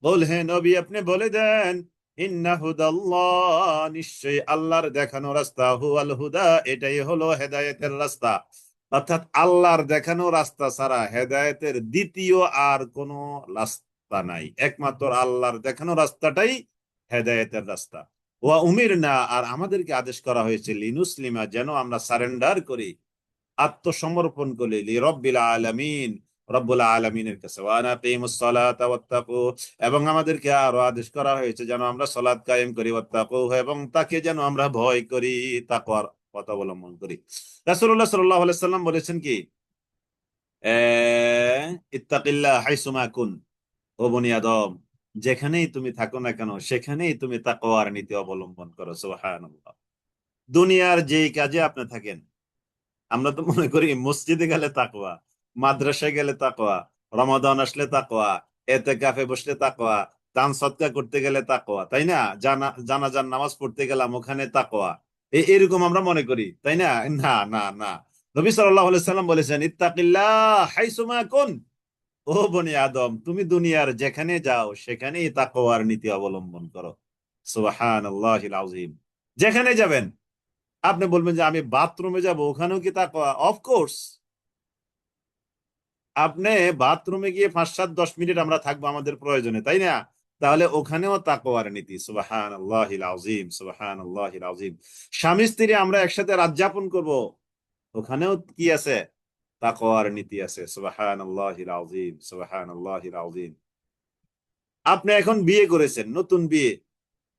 B: বল হে নবী আপনি বলে দেন, ইন্না হুদাল্লাহ, নিশ্চয়ই আল্লাহর দেখানো রাস্তা, হুয়াল হুদা, এটাই হলো হেদায়েতের রাস্তা। অর্থাৎ আল্লাহর দেখানো রাস্তা ছাড়া হেদায়েতের দ্বিতীয় আর কোনো রাস্তা নাই, একমাত্র আল্লাহর দেখানো রাস্তাটাই হেদায়েতের রাস্তা। ওয়া উমিরনা, আর আমাদেরকে আদেশ করা হয়েছে, লিনুসলিমা, যেন আমরা সারেন্ডার করি, আত্মসমর্পণ করি, লিরাব্বিল আলামিন, রব্বুল আলামিনের কাছে। ওয়া আনাকিমুস সালাতা ওয়াত্তাকু, এবং আমাদেরকে আরো আদেশ করা হয়েছে যেন আমরা সালাত কায়েম করি, ওয়াত্তাকু, এবং তাকে যেন আমরা ভয় করি, তাকওয়ার পথ অবলম্বন করি। রাসূলুল্লাহ সাল্লাল্লাহু আলাইহি সাল্লাম বলেছেন কি, ইত্তাকিল্লাহ হাইসুমা কুন, ও বনি আদম, যেখানেই তুমি থাকো না কেন সেখানেই তুমি তাকওয়ার নীতি অবলম্বন করো, সুবহানাল্লাহ। দুনিয়ার যেই কাজে আপনি থাকেন, আমরা তো মনে করি মসজিদে গেলে তাকওয়া, মাদ্রাসায় গেলে তাকওয়া, রমাদান আসলে তাকওয়া, এতেকাফে বসলে তাকওয়া, দান সদকা করতে গেলে তাকওয়া, তাই না? জানাজার নামাজ পড়তে গেলাম ওখানে তাকওয়া, এরকম আমরা মনে করি, তাই না? না না না, নবী সাল্লাল্লাহু আলাইহি সাল্লাম বলেছেন, ইত্তাকিল্লাহ হাইসুমা কুন, ও বনি আদম, তুমি দুনিয়ার যেখানে যাও সেখানেই তাকওয়ার নীতি অবলম্বন করো, সুবহানাল্লাহিল আযীম। যেখানে যাবেন, আপনি বলবেন যে আমি বাথরুমে যাব, ওখানেও কি তাকওয়া? অফকোর্স। আপনি বাথরুমে গিয়ে 5, 7, 10 মিনিট আমরা থাকবো আমাদের প্রয়োজনে, তাই না? তাহলে ওখানেও তাকওয়ার নীতি, সুবহানাল্লাহিল আযীম, সুবহানাল্লাহিল আযীম। স্বামী স্ত্রী আমরা একসাথে রাত যাপন করব, ওখানেও কি আছে? তাকওয়ার নীতি আছে, সুবহানাল্লাহিল আযীম, সুবহানাল্লাহিল আযীম। আপনি এখন বিয়ে করেছেন, নতুন বিয়ে,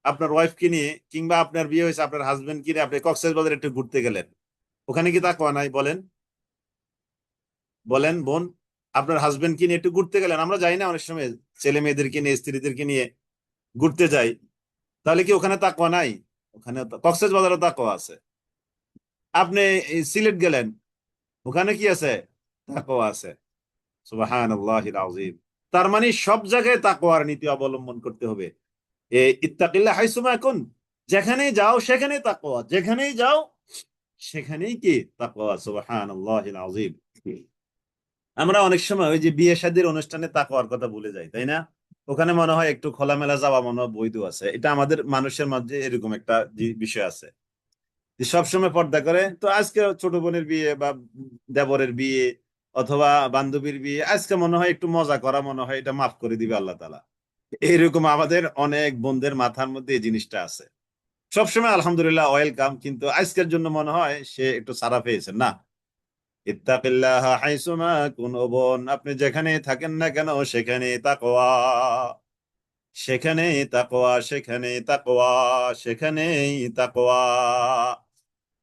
B: আপনার ওয়াইফকে নিয়ে, কিংবা আপনার বিয়ে হয়েছে আপনার হাজবেন্ড কিনে আপনি কক্সবাজার একটু ঘুরতে গেলেন, ওখানে কি তাকওয়া নাই? বলেন, বলেন বোন, আপনার হাজবেন্ড কি নিয়ে একটু ঘুরতে গেলেন, আমরা যাই না অনেক সময় ছেলে মেয়েদেরকে নিয়ে, স্ত্রীদেরকে নিয়ে ঘুরতে যাই, তাহলে কি ওখানে তাকওয়া নাই? ওখানে কক্সবাজারে তাকওয়া আছে। আপনি এই সিলেট গেলেন, ওখানে কি আছে? তাকওয়া আছে, সুবহানাল্লাহিল আযীম। তার মানে সব জায়গায় তাকওয়ার নীতি অবলম্বন করতে হবে। ইত্তাকিল্লাহ হাইসুমা কুন, যেখানেই যাও সেখানেই তাকওয়া, যেখানেই যাও সেখানেই কি তাকওয়া, সুবহানাল্লাহিল আযীম। আমরা অনেক সময় ওই যে বিয়ে শাদীর অনুষ্ঠানে তাকওয়ার কথা ভুলে যাই, তাই না? ওখানে মনে হয় একটু খোলামেলা যাওয়া মনে হয় বৈধ আছে, এটা আমাদের মানুষের মধ্যে এরকম একটা বিষয় আছে যে সবসময় পর্দা করে। তো আজকে ছোট বোনের বিয়ে বা দেবরের বিয়ে অথবা বান্ধবীর বিয়ে, আজকে মনে হয় একটু মজা করা, মনে হয় এটা মাফ করে দিবে আল্লাহ তাআলা, এরকম আমাদের অনেক বোনদের মাথার মধ্যে এই জিনিসটা আছে। সবসময় আলহামদুলিল্লাহ ওয়েলকাম, কিন্তু আজকের জন্য মনে হয় সে একটু সারা পেয়েছে না। ইত্তাকিল্লাহ হাইসুমা কুন, ও বোন আপনি যেখানে থাকেন না কেন সেখানে তাকওয়া, সেখানেই তাকওয়া, সেখানেই তাকওয়া, সেখানেই তাকওয়া।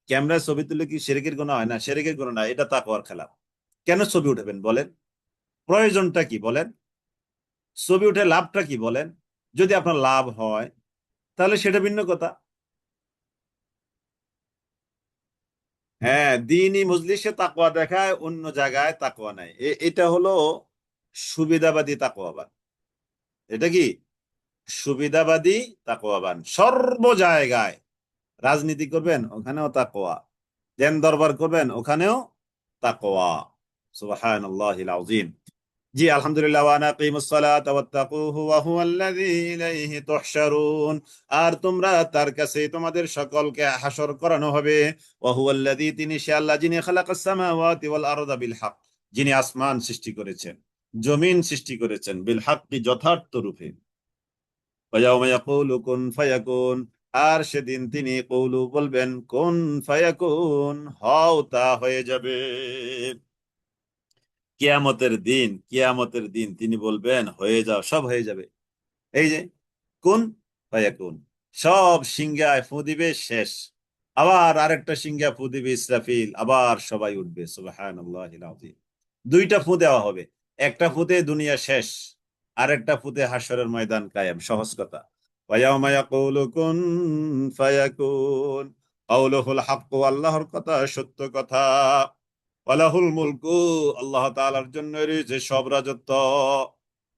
B: ক্যামেরায় ছবি তুলে কি শিরকের গুনাহ হয়? না, শিরকের গুনাহ না, এটা তাকওয়ার খেলা। কেন ছবি উঠাবেন বলেন? প্রয়োজনটা কি বলেন? ছবি উঠে লাভটা কি বলেন? যদি আপনার লাভ হয় তাহলে সেটা ভিন্ন কথা। হ্যাঁ, দিনই মজলিসে তাকওয়া দেখায়, অন্য জায়গায় তাকওয়া নাই, এটা হলো সুবিধাবাদী তাকওয়াবান। এটা কি? সুবিধাবাদী তাকওয়াবান। সর্ব জায়গায় রাজনীতি করবেন, ওখানেও তাকওয়া, দেন দরবার করবেন, ওখানেও তাকওয়া, সুবহানাল্লাহিল আযীম। জি আলহামদুলিল্লাহ। ওয়া আকিমুস সালাতা ওয়াত্তাকুহু ওয়া হুয়াল্লাযী ইলাইহি তুহশারুন। আর তোমরা তার কাছে তোমাদের সকলকে হাসর করানো হবে। ওয়া হুয়াল্লাযী, তিনি সে আল্লাহ, যিনি খালাকাস সামাওয়াতি ওয়াল আরদা বিল হক, যিনি আসমান সৃষ্টি করেছেন, জমিন সৃষ্টি করেছেন, বিল হক, যথার্থ রূপে। ওয়া ইয়াউমা ইয়াকুলু কুন ফায়াকুন, আর সেদিন তিনি কৌলু বলবেন, কুন ফায়াকুন, হও তা হয়ে যাবে। কিয়ামতের দিন তিনি বলবেন, হয়ে যাও, সব হয়ে যাবে। এই যে কুন ফায়াকুন, সব সিংহায় ফু দিবে, শেষ। আবার আরেকটা সিংহা ফু দিবে ইসরাফিল, আবার সবাই উঠবে। সুবহানাল্লাহিল আযীম। দুইটা ফু দেওয়া হবে, একটা ফুতে দুনিয়া শেষ, আরেকটা ফুতে হাশরের ময়দান কায়েম। সহজ কথা। ওয়া ইয়াউমা ইয়াকুলু কুন ফায়াকুন, কাউলুহুল হক, আল্লাহর কথা সত্য কথা। ওয়ালাহুল মুলকু, আল্লাহ তাআলার জন্য রয়েছে সব রাজত্ব।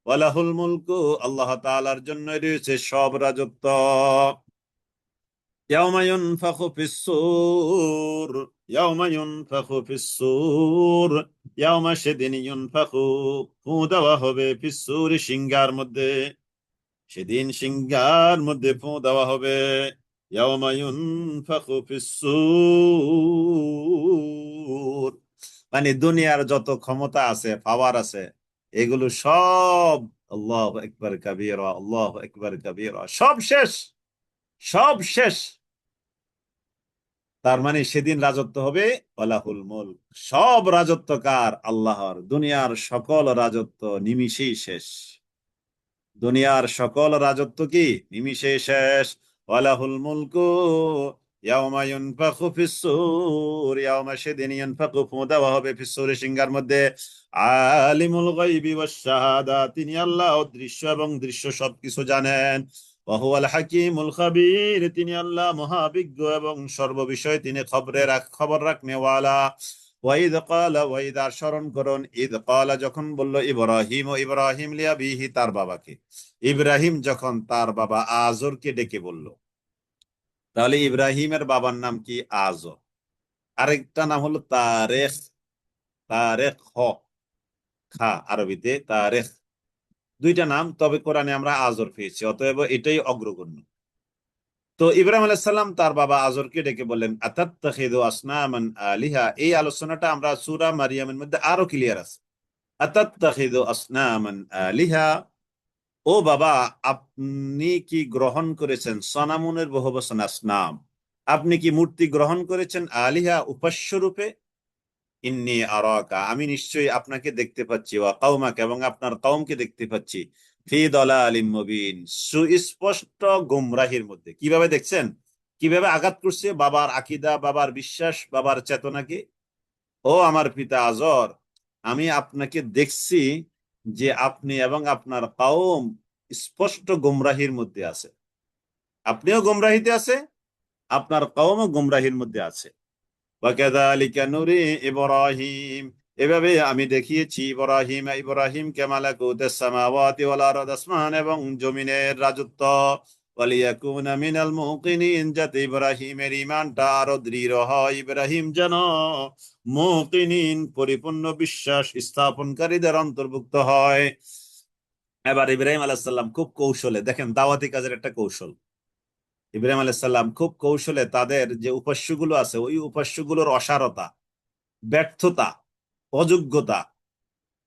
B: ওয়ালাহুল মুলকু, আল্লাহ তাআলার জন্য রয়েছে সব রাজত্ব। ইয়াউমা ইউনফাখু ফিস-সূর, ইয়াউমা ইউনফাখু ফিস-সূর, ইয়াউমা, সেদিন, ইউনফাখু, ফু দেওয়া হবে, ফিস-সূর, সিংহার মধ্যে। সেদিন সিংহার মধ্যে ফু দেওয়া হবে। ইয়াউমা ইউনফাখু ফিস-সূর, মানে দুনিয়ার যত ক্ষমতা আছে, পাওয়ার আছে, এগুলো সব, আল্লাহু আকবার কাবীরা, আল্লাহু আকবার কাবীরা, সব শেষ, সব শেষ। তার মানে সেদিন রাজত্ব হবে ওয়ালাহুল মুলক, সব রাজত্ব কার? আল্লাহর। দুনিয়ার সকল রাজত্ব নিমিষেই শেষ। দুনিয়ার সকল রাজত্ব কি নিমিষেই শেষ। ওয়ালাহুল মুলকু ইয়াউমা ইউনফাখু ফিস-সূর, ইয়াউমা, সেদিন, ইউনফাখু, ফু দেওয়া হবে, ফিস-সূর, সিংহার মধ্যে। আলিমুল গায়বি ওয়াশ শাহাদা, তিনি আল্লাহ অদৃশ্য এবং দৃশ্য সবকিছু জানেন। ওয়া হুয়াল হাকীমুল খাবীর, তিনি আল্লাহ মহাবিজ্ঞ এবং সর্ববিষয়ে তিনি খবর রাখনেওয়ালা। ওয়াইদ ক্বালা, ওয়াইদ, আর স্মরণ করুন, ইদ ক্বালা, যখন বলল ইব্রাহিম, ও ইব্রাহিম, লিআবিহি, তার বাবাকে। ইব্রাহিম যখন তার বাবা আজরকে ডেকে বলল, তাহলে ইব্রাহিমের বাবার নাম কি? আজর। আরেকটা নাম হলো তারেখ। তারেখ, হ, খা, আরবিতে তারেখ। দুইটা নাম, তবে কোরআনে আমরা আজর পেয়েছি, অতএব এটাই অগ্রগণ্য। তো ইব্রাহিম আলাইহিস সালাম তার বাবা আজরকে ডেকে বললেন, আতাত্তাখিযু আসনামান আলিহা। এই আলোচনাটা আমরা সূরা মারিয়ামের মধ্যে আরো ক্লিয়ার আছে। আতাত্তাখিযু আসনামান আলিহা, ও বাবা, আপনি কি গ্রহণ করেছেন সনামুনের বহুবচন আসনাম, আপনি কি মূর্তি গ্রহণ করেছেন? আলিহা, উপাস্য রূপে। ইন্নী আরাকা, আমি নিশ্চয়ই আপনাকে দেখতে পাচ্ছি, ওয়া কাওমাকা, এবং আপনার কওমকে দেখতে পাচ্ছি, ফি দালালিম মুবিন, সুস্পষ্ট গুমরাহির মধ্যে। কিভাবে দেখছেন? কিভাবে আঘাত করছে বাবার আকীদা, বাবার বিশ্বাস, বাবার চেতনাকে। ও আমার পিতা আজর, আমি আপনাকে দেখছি যে আপনি এবং আপনার কওম স্পষ্ট গুমরাহির মধ্যে আছে। আপনিও গুমরাহিতে আছে, আপনার কওমও গুমরাহির মধ্যে আছে। ওয়াকাযালিকা নুরি ইব্রাহিম, এভাবে আমি দেখিয়েছি ইব্রাহিমকে মালাকুতাস সামাওয়াতি ওয়াল আরদ, আসমান এবং জমিনের রাজত্ব। ওয়ালিয়াকুনা মিনাল মুকিনিন, যাতে ইব্রাহিমের ঈমানটা আরো দৃঢ় হয়, ইব্রাহিম যেন মুকিনিন, পরিপূর্ণ বিশ্বাস স্থাপনকারীদের অন্তর্ভুক্ত হয়। এবার ইব্রাহিম আলাইহিস সালাম খুব কৌশলে, দেখেন দাওয়াতি কাজের একটা কৌশল। ইব্রাহিম আলাইহিস সালাম খুব কৌশলে তাদের যে উপাস্যগুলো আছে, ওই উপাস্যগুলোর অসারতা, ব্যর্থতা, অযোগ্যতা,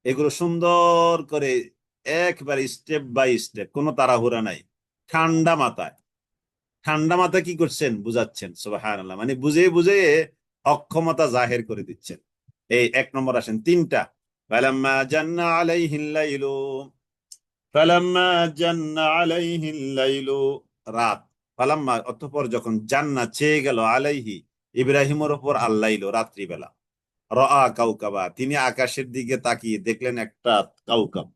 B: এগুলো সুন্দর করে একবারে স্টেপ বাই স্টেপ, কোনো তাড়াহুড়া নাই, ঠান্ডা মাথায়, ঠান্ডা মাথায় কি করছেন? বুঝাচ্ছেন। সুবহানাল্লাহ, মানে বুঝে বুঝে অক্ষমতা জাহের করে দিচ্ছেন। এই এক নম্বর আসেন তিনটা। ফালাম্মা জান্না আলাইহিল লাইলু, ফালাম্মা জান্না আলাইহিল লাইলু, রাত। ফালাম্মা, অতঃপর যখন, জান্না, চেয়ে গেল, আলাইহি, ইব্রাহিমের উপর, আল্লাইল, রাত্রিবেলা। রাআ কাউকাবা, তিনি আকাশের দিকে তাকিয়ে দেখলেন একটা কাউকাব,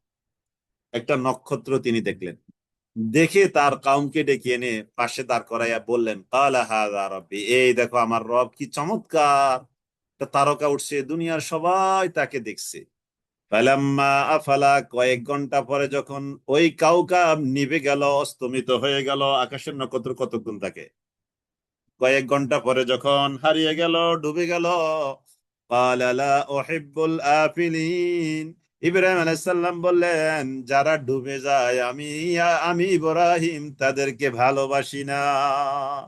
B: একটা নক্ষত্র তিনি দেখলেন। দেখে তার কওমকে ডেকে এনে পাশে দাঁড় করাইয়া বললেন, ক্বালা হাযা রাব্বি, এই দেখো আমার রব, কি চমৎকার, একটা তারকা উঠছে, দুনিয়ার সবাই তাকে দেখছে। ফালাম্মা আফালা, কয়েক ঘন্টা পরে যখন ওই কাউকাব নিভে গেল, অস্তমিত হয়ে গেল, আকাশের নক্ষত্র কতক্ষণ থাকে? কয়েক ঘন্টা পরে যখন হারিয়ে গেল, ডুবে গেল, ক্বালা লা উহিব্বুল আফিলিন, ইব্রাহিম আলাইহিস সালাম বললেন, যারা ডুবে যায় আমি ইব্রাহিম তাদেরকে ভালোবাসি না।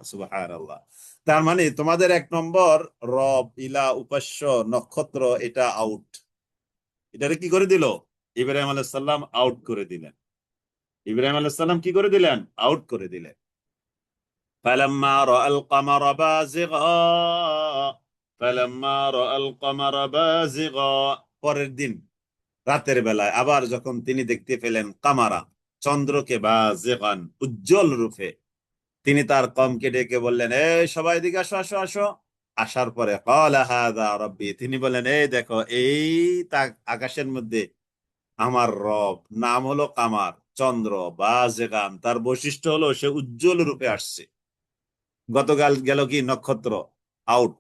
B: সুবহানাল্লাহ। তার মানে তোমাদের এক নম্বর রব, ইলা, উপাস্য, নক্ষত্র, এটা আউট। এটারে কি করে দিল? ইব্রাহিম আলাইহিস সালাম আউট করে দিলেন। ইব্রাহিম আলাইহিস সালাম কি করে দিলেন? আউট করে দিলেন। ফালাম্মা রাআল কামারা বাযিগা ফালাম্মা রাআল কামারা বাযিগা পরের দিন রাতের বেলায় আবার যখন তিনি দেখতে পেলেন কামারা, চন্দ্রকে, বাযিগান, উজ্জ্বল রূপে, তিনি তার কওমকে ডেকে বললেন, এই সবাই এদিকে আসো, আসো, আসো। আসার পরে ক্বালা হাযা রাব্বি, তিনি বললেন, এই দেখো, এই আকাশের মধ্যে আমার রব, নাম হলো কামার, চন্দ্র, বাযিগান, তার বৈশিষ্ট্য হলো সে উজ্জ্বল রূপে আসছে। গতকাল গেল কি নক্ষত্র, আউট।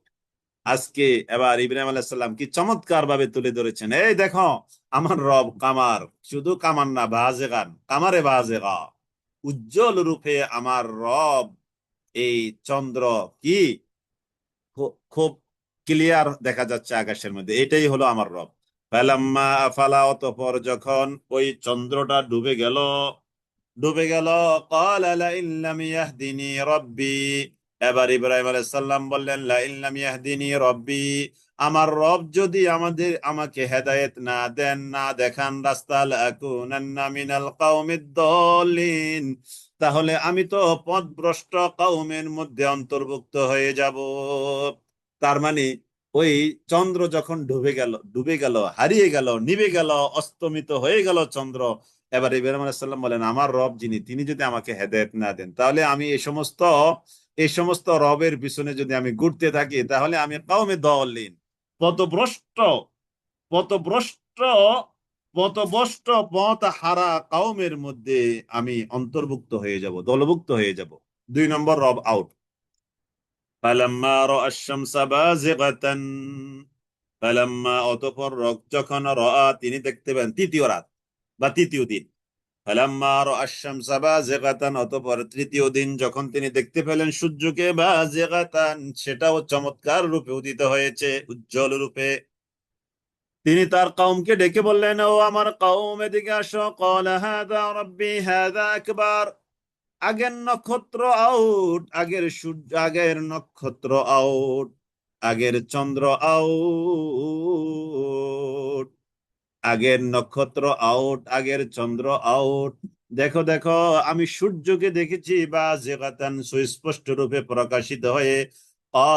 B: আজকে এবার ইব্রাহিম আলাইহিস সালাম কি চমৎকার ভাবে তুলে ধরেছেন, এই দেখো আমার রব কামার, শুধু কামার না, বাজেগান, কামারে বাজেগা, উজ্জ্বল রূপে আমার রব। এই চন্দ্র কি খুব ক্লিয়ার দেখা যাচ্ছে আকাশের মধ্যে, এটাই হলো আমার রব। ফালাম্মা আফালা, অতঃপর যখন ওই চন্দ্রটা ডুবে গেল, ক্বালা লাইন লাম ইয়াহদিনি রাব্বি, এবার ইব্রাহিম আলাইহিস সালাম বললেন, লাইন লাম ইয়াহদিনি রাব্বি, আমার রব যদি আমাকে হেদায়েত না দেন, না দেখান রাস্তা, লাকুনান্না মিনাল কওমিদ দাল্লিন, তাহলে আমি তো পথভ্রষ্ট কওমের মধ্যে অন্তর্ভুক্ত হয়ে যাব। তার মানে ওই চন্দ্র যখন ডুবে গেল, হারিয়ে গেল, নিভে গেল, অস্তমিত হয়ে গেল চন্দ্র, এবার ইব্রাহিম আলাইহিস সালাম বলেন, আমার রব যিনি, তিনি যদি আমাকে হেদায়েত না দেন, তাহলে আমি এই সমস্ত রবের পিছনে যদি আমি ঘুরতে থাকি, তাহলে আমি কওমে দলিন, পথভ্রষ্ট, পথভ্রষ্ট, পথভ্রষ্ট, পথ হারা কওমের মধ্যে আমি অন্তর্ভুক্ত হয়ে যাব, দলভুক্ত হয়ে যাব। 2 নম্বর রব আউট। ফালাম্মা রাআ আশ-শামসা বাযিগাতান, ফালাম্মা, অতঃপর যখন রাআ, তিনি দেখতে পেলেন, তৃতীয় রাত বা তৃতীয় দিন। ফালাম্মা রাআ আশ-শামসা বাযিগাতান, অতঃপর তৃতীয় দিন যখন তিনি দেখতে পেলেন সূর্যকে, বাযিগাতান, সেটাও চমৎকার রূপে উদিত হয়েছে, উজ্জ্বল রূপে, তিনি তার কওমকে ডেকে বললেন, ও আমার কওম, এদিকে আসো। ক্বালা হাযা রাব্বি হাযা আকবার, আগের নক্ষত্র আউট, আগের নক্ষত্র আউট, আগের চন্দ্র আউট, আগের নক্ষত্র আউট, আগের চন্দ্র আউট। দেখো, দেখো, আমি সূর্যকে দেখেছি বাযিগাতান, সুস্পষ্ট রূপে প্রকাশিত হয়ে,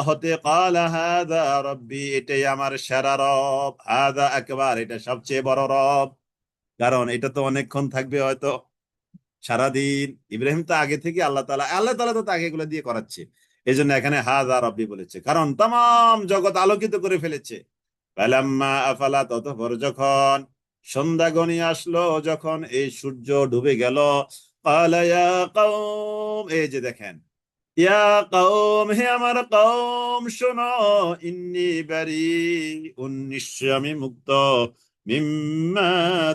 B: হতে ক্বালা হাযা রাব্বি, এটাই আমার সেরা রব, হাযা আকবার, এটা সবচেয়ে বড় রব। কারণ এটা তো অনেকক্ষণ থাকবে হয়তো, সারাদিন। ইব্রাহিম তো আগে থেকে আল্লাহ তাআলা তো তাকে এগুলো দিয়ে করাচ্ছে। এই জন্য এখানে হাযা রাব্বি বলেছে, কারণ তাম জগৎ আলোকিত করে ফেলেছে। ফালাম্মা আফালা, ততঃপর যখন সন্ধ্যা ঘনিয়ে আসলো, যখন এই সূর্য ডুবে গেল, ক্বালা ইয়া কওম, এই যে দেখেন, ইয়া কওম, হে আমার কওম, শোনো, ইন্নী বারীউন, নিশ্চয় আমি মুক্ত, মিম্মা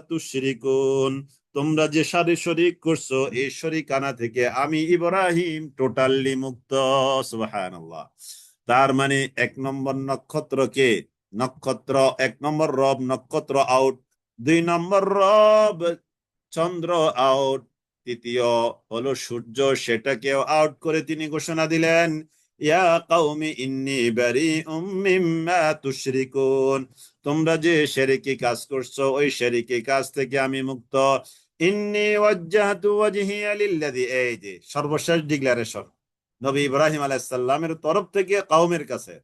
B: তুশরিকুন, তোমরা যে সাথে শরীক করছো, এই শরিকানা থেকে আমি ইব্রাহিম টোটালি মুক্ত। সুবহানাল্লাহ। তার মানে 1 নম্বর নক্ষত্রকে, নক্ষত্র, 1 নম্বর রব নক্ষত্র আউট, 2 নম্বর রব চন্দ্র আউট, তৃতীয় হলো সূর্য, সেটাকেও আউট করে তিনি ঘোষণা দিলেন, ইয়া কওমি ইন্নী বারীউম মিম্মা তুশরিকুন, তোমরা যে শিরকি কাজ করছো, ওই শিরকি কাজ থেকে আমি মুক্ত। ইন্নী ওয়াজ্জাহতু ওয়াজহিয়া লিল্লাযী, এই যে সর্বশেষ ডিক্লারেশন নবী ইব্রাহিম আলাইহিস সালামের তরফ থেকে কওমের কাছে,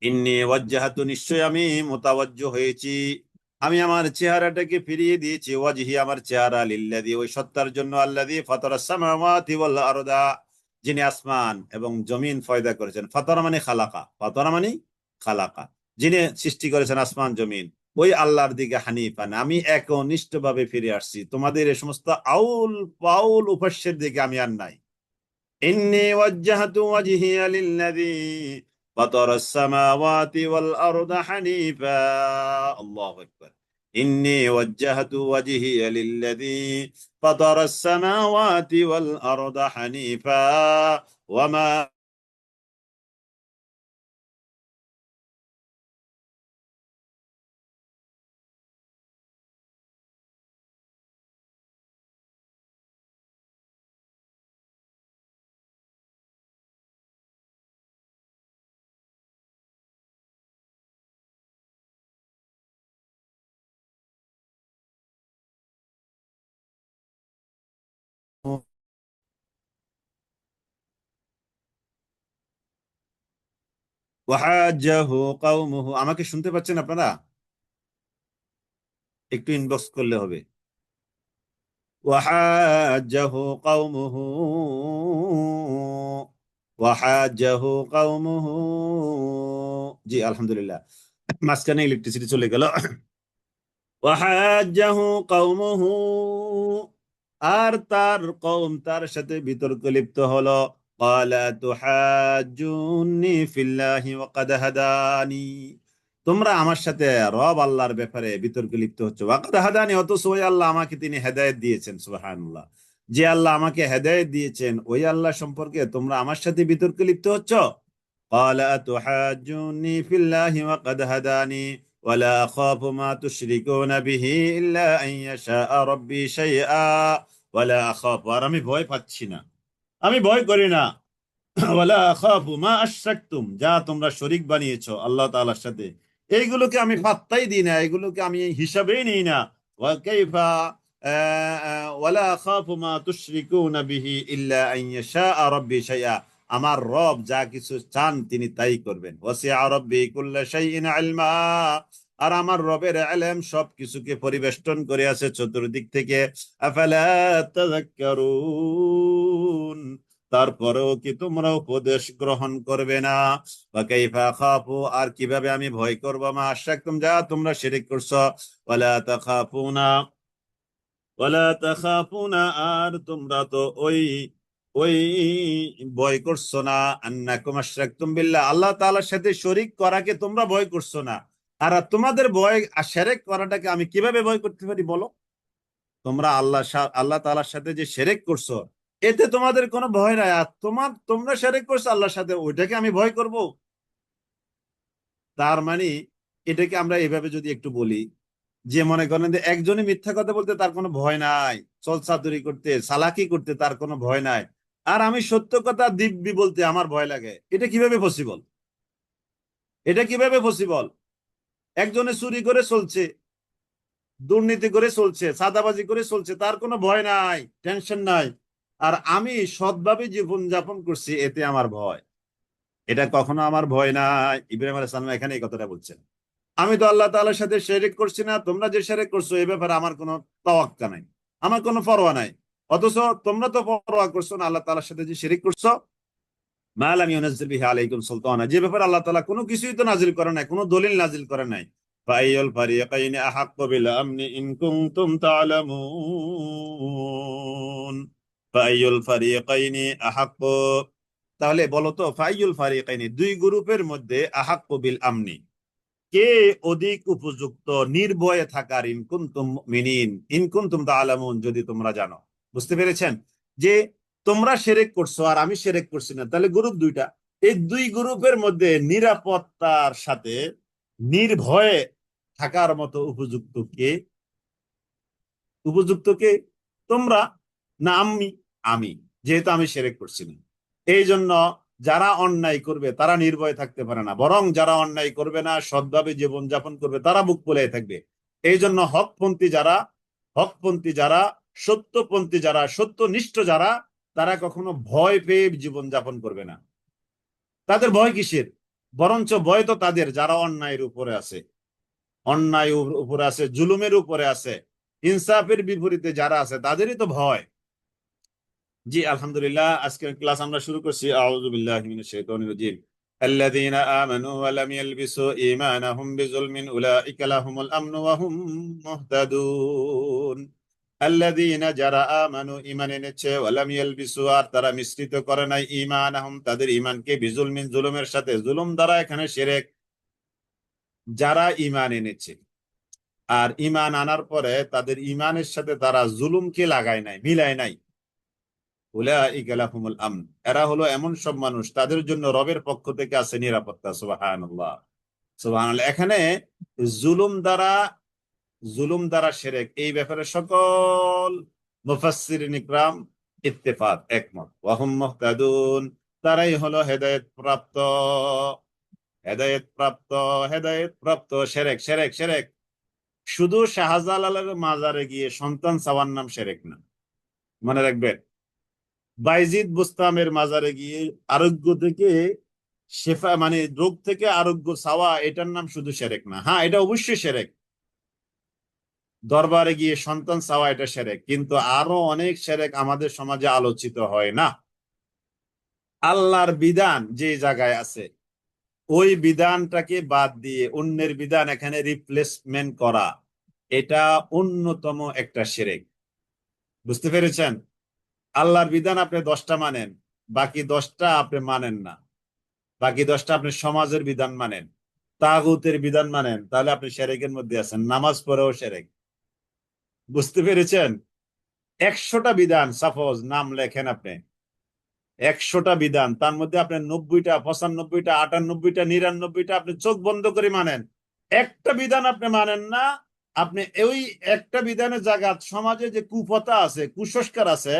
B: ইন্নী ওয়াজ্জাহাতু, নিশ্চয় আমি মুতাওয়াজ্জিহ হয়েছি, আমি আমার চেহারাটাকে ফিরিয়ে দিয়েছি, ওয়াজহি, আমার চেহারা, লিল্লাযী, ওই সত্তার জন্য, আল্লাযী ফাতারাস সামাওয়াতি ওয়াল আরদা, যিনি আসমান এবং জমিন পয়দা করেছেন। ফাতারা মানে খালাকা, ফাতারা মানে খালাকা, যিনি সৃষ্টি করেছেন আসমান জমিন, ওই আল্লাহর দিকে হানিফান, আমি একনিষ্ঠভাবে ফিরে আসছি, তোমাদের এই সমস্ত আউল পাউল উপাস্যের দিকে আমি আর নাই। إني وجهت وجهي للذي فطر السماوات والأرض حنيفا، الله أكبر، إني وجهت وجهي للذي فطر السماوات والأرض حنيفا وما ওয়াহাজ্জাহু কওমুহু, আমাকে শুনতে পাচ্ছেন আপনারা? একটু ইনবক্স করলে হবে। ওয়াহাজ্জাহু কওমুহু ওয়াহাজ্জাহু কওমুহু। জি আলহামদুলিল্লাহ, মাঝখানে ইলেকট্রিসিটি চলে গেল। ওয়াহাজ্জাহু কওমুহু, আর তার কওম তার সাথে বিতর্ক লিপ্ত হলো। ক্বালা তুহাজ্জুনি ফিল্লাহি ওয়া ক্বাদ হাদানি, তোমরা আমার সাথে রব আল্লাহর ব্যাপারে বিতর্ক লিপ্ত হচ্ছে। ওয়া ক্বাদ হাদানি, অথচ ওই আল্লাহ আমাকে তিনি হেদায়েত দিয়েছেন। সুবহানাল্লাহ, যে আল্লাহ আমাকে হেদায়েত দিয়েছেন ওই আল্লাহ সম্পর্কে তোমরা আমার সাথে বিতর্ক লিপ্ত হচ্ছ। ক্বালা তুহাজ্জুনি ফিল্লাহি ওয়া ক্বাদ হাদানি ওয়ালা আখাফু মা তুশরিকুনা বিহি ইল্লা আন ইয়াশা রাব্বি শাইআ ওয়ালা আখাফু, আর আমি ভয় পাচ্ছি না, আমি ভয় করি না। ওয়ালা আখাফু মা আশরাকতুম, যা তোমরা শরীক বানিয়েছো আল্লাহ তাআলার সাথে, এইগুলোকে আমি পাত্তাই দিই না, এগুলোকে আমি হিসাবেই নিই না। ওয়া কাইফা ওয়ালা আখাফু মা তুশরিকুনা বিহি ইল্লা আন ইয়াশা রাব্বি শাইআ, আমার রব যা কিছু চান তিনি তাই করবেন। ওয়াসিআ রাব্বি কুল্লা শাইইন ইলমা, আর আমার রবের ইলম সব কিছুকে পরিবেষ্টন করে আছে চতুর্দিক থেকে। আফালা তাযাক্কারুন, তারপরেও কি তোমরা উপদেশ গ্রহণ করবে না? বা কাইফা খাফু, আর কিভাবে আমি ভয় করব, মা আশরাকতুম, যা তোমরা শিরক করছো। ওয়ালা তাখাফুনা ওয়ালা তাখাফুনা, আর তোমরা তো ওই ওই ভয় করছো না। আন্নাকুম আশরাকতুম বিল্লাহ, আল্লাহ তাআলার সাথে শরীক করাকে তোমরা ভয় করছো না। আর তোমাদের ভয় আর শিরক করাটাকে আমি কিভাবে ভয় করতে পারি বলো? তোমরা আল্লাহ তাআলার সাথে যে শিরক করছো এতে তোমাদের কোনো ভয় নাই, আর তোমরা শিরক করছো আল্লাহর সাথে, ওইটাকে আমি ভয় করব? তার মানে এটাকে আমরা এভাবে যদি একটু বলি, যে মনে করেন যে একজনই মিথ্যা কথা বলতে তার কোনো ভয় নাই, চলচাতুরি করতে চালাকি করতে তার কোনো ভয় নাই, আর আমি সত্য কথা দিব্যি বলতে আমার ভয় লাগে, এটা কিভাবে পসিবল? এটা কিভাবে পসিবল? একজনে চুরি করে চলছে, দুর্নীতি করে চলছে, চাঁদাবাজি করে চলছে, তার কোনো ভয় নাই, টেনশন নাই, আর আমি সৎভাবে জীবন যাপন করছি এতে আমার ভয়। এটা কখনো আমার ভয় নাই। ইব্রাহিম আলাইহিস সালাম এখানে এই কথাটা বলছেন, আমি তো আল্লাহ তাআলার সাথে শিরক করছি না, তোমরা যে শিরক করছো এই ব্যাপারে আমার কোনো তাওয়াক্কা নাই, আমার কোনো পরোয়া নাই। অথচ তোমরা তো পরোয়া করছো না আল্লাহ তাআলার সাথে যে শিরক করছো। মা লাম ইউনাজ্জিল বিহি আলাইকুম সুলতানা, যে ব্যাপারে আল্লাহ তাআলা কোনো কিছুই তো নাজিল করে নাই, কোনো দলিল নাজিল করে নাই। ফাআইয়ুল ফারিকাইনি আহাক্কু বিল আমনি ইন কুনতুম তা'লামুন, ফাআইয়ুল ফারিকাইনি আহাক্কু, তাহলে বলো তো ফাআইয়ুল ফারিকাইনি, দুই গ্রুপের মধ্যে আহাক্কু বিল আমনি, কে অধিক উপযুক্ত নির্ভয়ে থাকার, ইনকুনতুম মুমিনিন, ইনকুনতুম তাআলামুন, যদি তোমরা জানো। বুঝতে পেরেছেন যে তোমরা শিরক করছো আর আমি শিরক করছি না, তাহলে গ্রুপ দুইটা, এই দুই গ্রুপের মধ্যে নিরাপত্তার সাথে নির্ভয়ে থাকার মতো উপযুক্ত কে? উপযুক্ত কে? তোমরা না আমি? আমি, যেহেতু আমি শিরক করছি না, এই জন্য যারা অন্যায় করবে তারা নির্ভয় থাকতে পারে না, বরং যারা অন্যায় করবে না সৎভাবে জীবন যাপন করবে তারা বুক ফুলিয়ে থাকবে। এই জন্য হকপন্থী যারা সত্যপন্থী যারা সত্যনিষ্ঠ যারা, তারা কখনো ভয় পেয়ে জীবন যাপন করবে না। তাদের ভয় কিসের? বরঞ্চ ভয় তো তাদের যারা অন্যায়ের উপরে আছে, অন্যায় উপরে আছে, জুলুমের উপরে আছে, ইনসাফের বিপরীতে যারা আছে তাদেরই তো ভয়। জি আলহামদুলিল্লাহ, আজকের ক্লাস আমরা শুরু করছি। আউযু বিল্লাহি মিনাশ শাইতানির রাজিম। আল্লাযীনা আমানু ওয়া লাম ইয়ালবিসু ঈমানাহুম বিযুলমিন উলাইকা লাহুমুল আমনু ওয়া হুম মুহতাদুন। আল্লাযীনা, যারা আমানু, ঈমান এনেছে, ওয়া লাম ইয়ালবিসু, আর তারা মিশ্রিত করে নাই, ঈমানাহুম, তাদের ঈমানকে, বিযুলমিন, জুলুমের সাথে, জুলুম দ্বারা এখানে শিরক। যারা ঈমান এনেছে আর ঈমান আনার পরে তাদের ঈমানের সাথে তারা জুলুমকে লাগায় নাই, মিলায় নাই, উলাইকা লাহুমুল আমন, এরা হলো এমন সব মানুষ তাদের জন্য রবের পক্ষ থেকে আছে নিরাপত্তা। সুবহানাল্লাহ, সুবহানাল্লাহ। এখানে জুলুম দ্বারা শিরক, এই ব্যাপারে সকল মুফাসসিরিন ইকরাম ইত্তেফাক, একমত। ওয়া হুম মুহতাদুন, তারাই হলো হেদায়েত প্রাপ্ত। হেদায়েত প্রাপ্ত, হেদায়েত প্রাপ্ত। শিরক, শিরক, শিরক শুধু শাহজালালের মাজারে গিয়ে সন্তান চাওয়ার নাম শিরক না, মনে রাখবেন। বাইজিদ বুস্তামের মাজারে গিয়ে আরোগ্য থেকে শেফা মানে রোগ থেকে আরোগ্য চাওয়া, এটার নাম শুধু শিরক না। হ্যাঁ, এটা অবশ্যই শিরক। দরবারে গিয়ে সন্তান চাওয়া এটা শিরক, কিন্তু আরো অনেক শিরক আমাদের সমাজে আলোচিত হয় না। আল্লাহর বিধান যে জায়গায় আছে ওই বিধানটাকে বাদ দিয়ে অন্যের বিধান এখানে রিপ্লেসমেন্ট করা, এটা অন্যতম একটা শিরক। বুঝতে পেরেছেন? আল্লাহর বিধান আপনি 10টা মানেন, বাকি 10টা আপনি মানেন না, বাকি 10টা আপনি সমাজের বিধান মানেন, তাগুতের বিধান মানেন, তাহলে আপনি শিরকের মধ্যে আছেন, নামাজ পড়েও শিরক। বুঝতে পেরেছেন? 100টা বিধান সাপোজ নাম লেখেন আপনি, 100টা বিধান, তার মধ্যে আপনি 90টা, 95টা, 98টা, 99টা আপনি চোখ বন্ধ করে মানেন, একটা বিধান আপনি মানেন না। আপনি ওই একটা বিধানের জায়গা সমাজে যে কুপ্রথা আছে, কুসংস্কার আছে,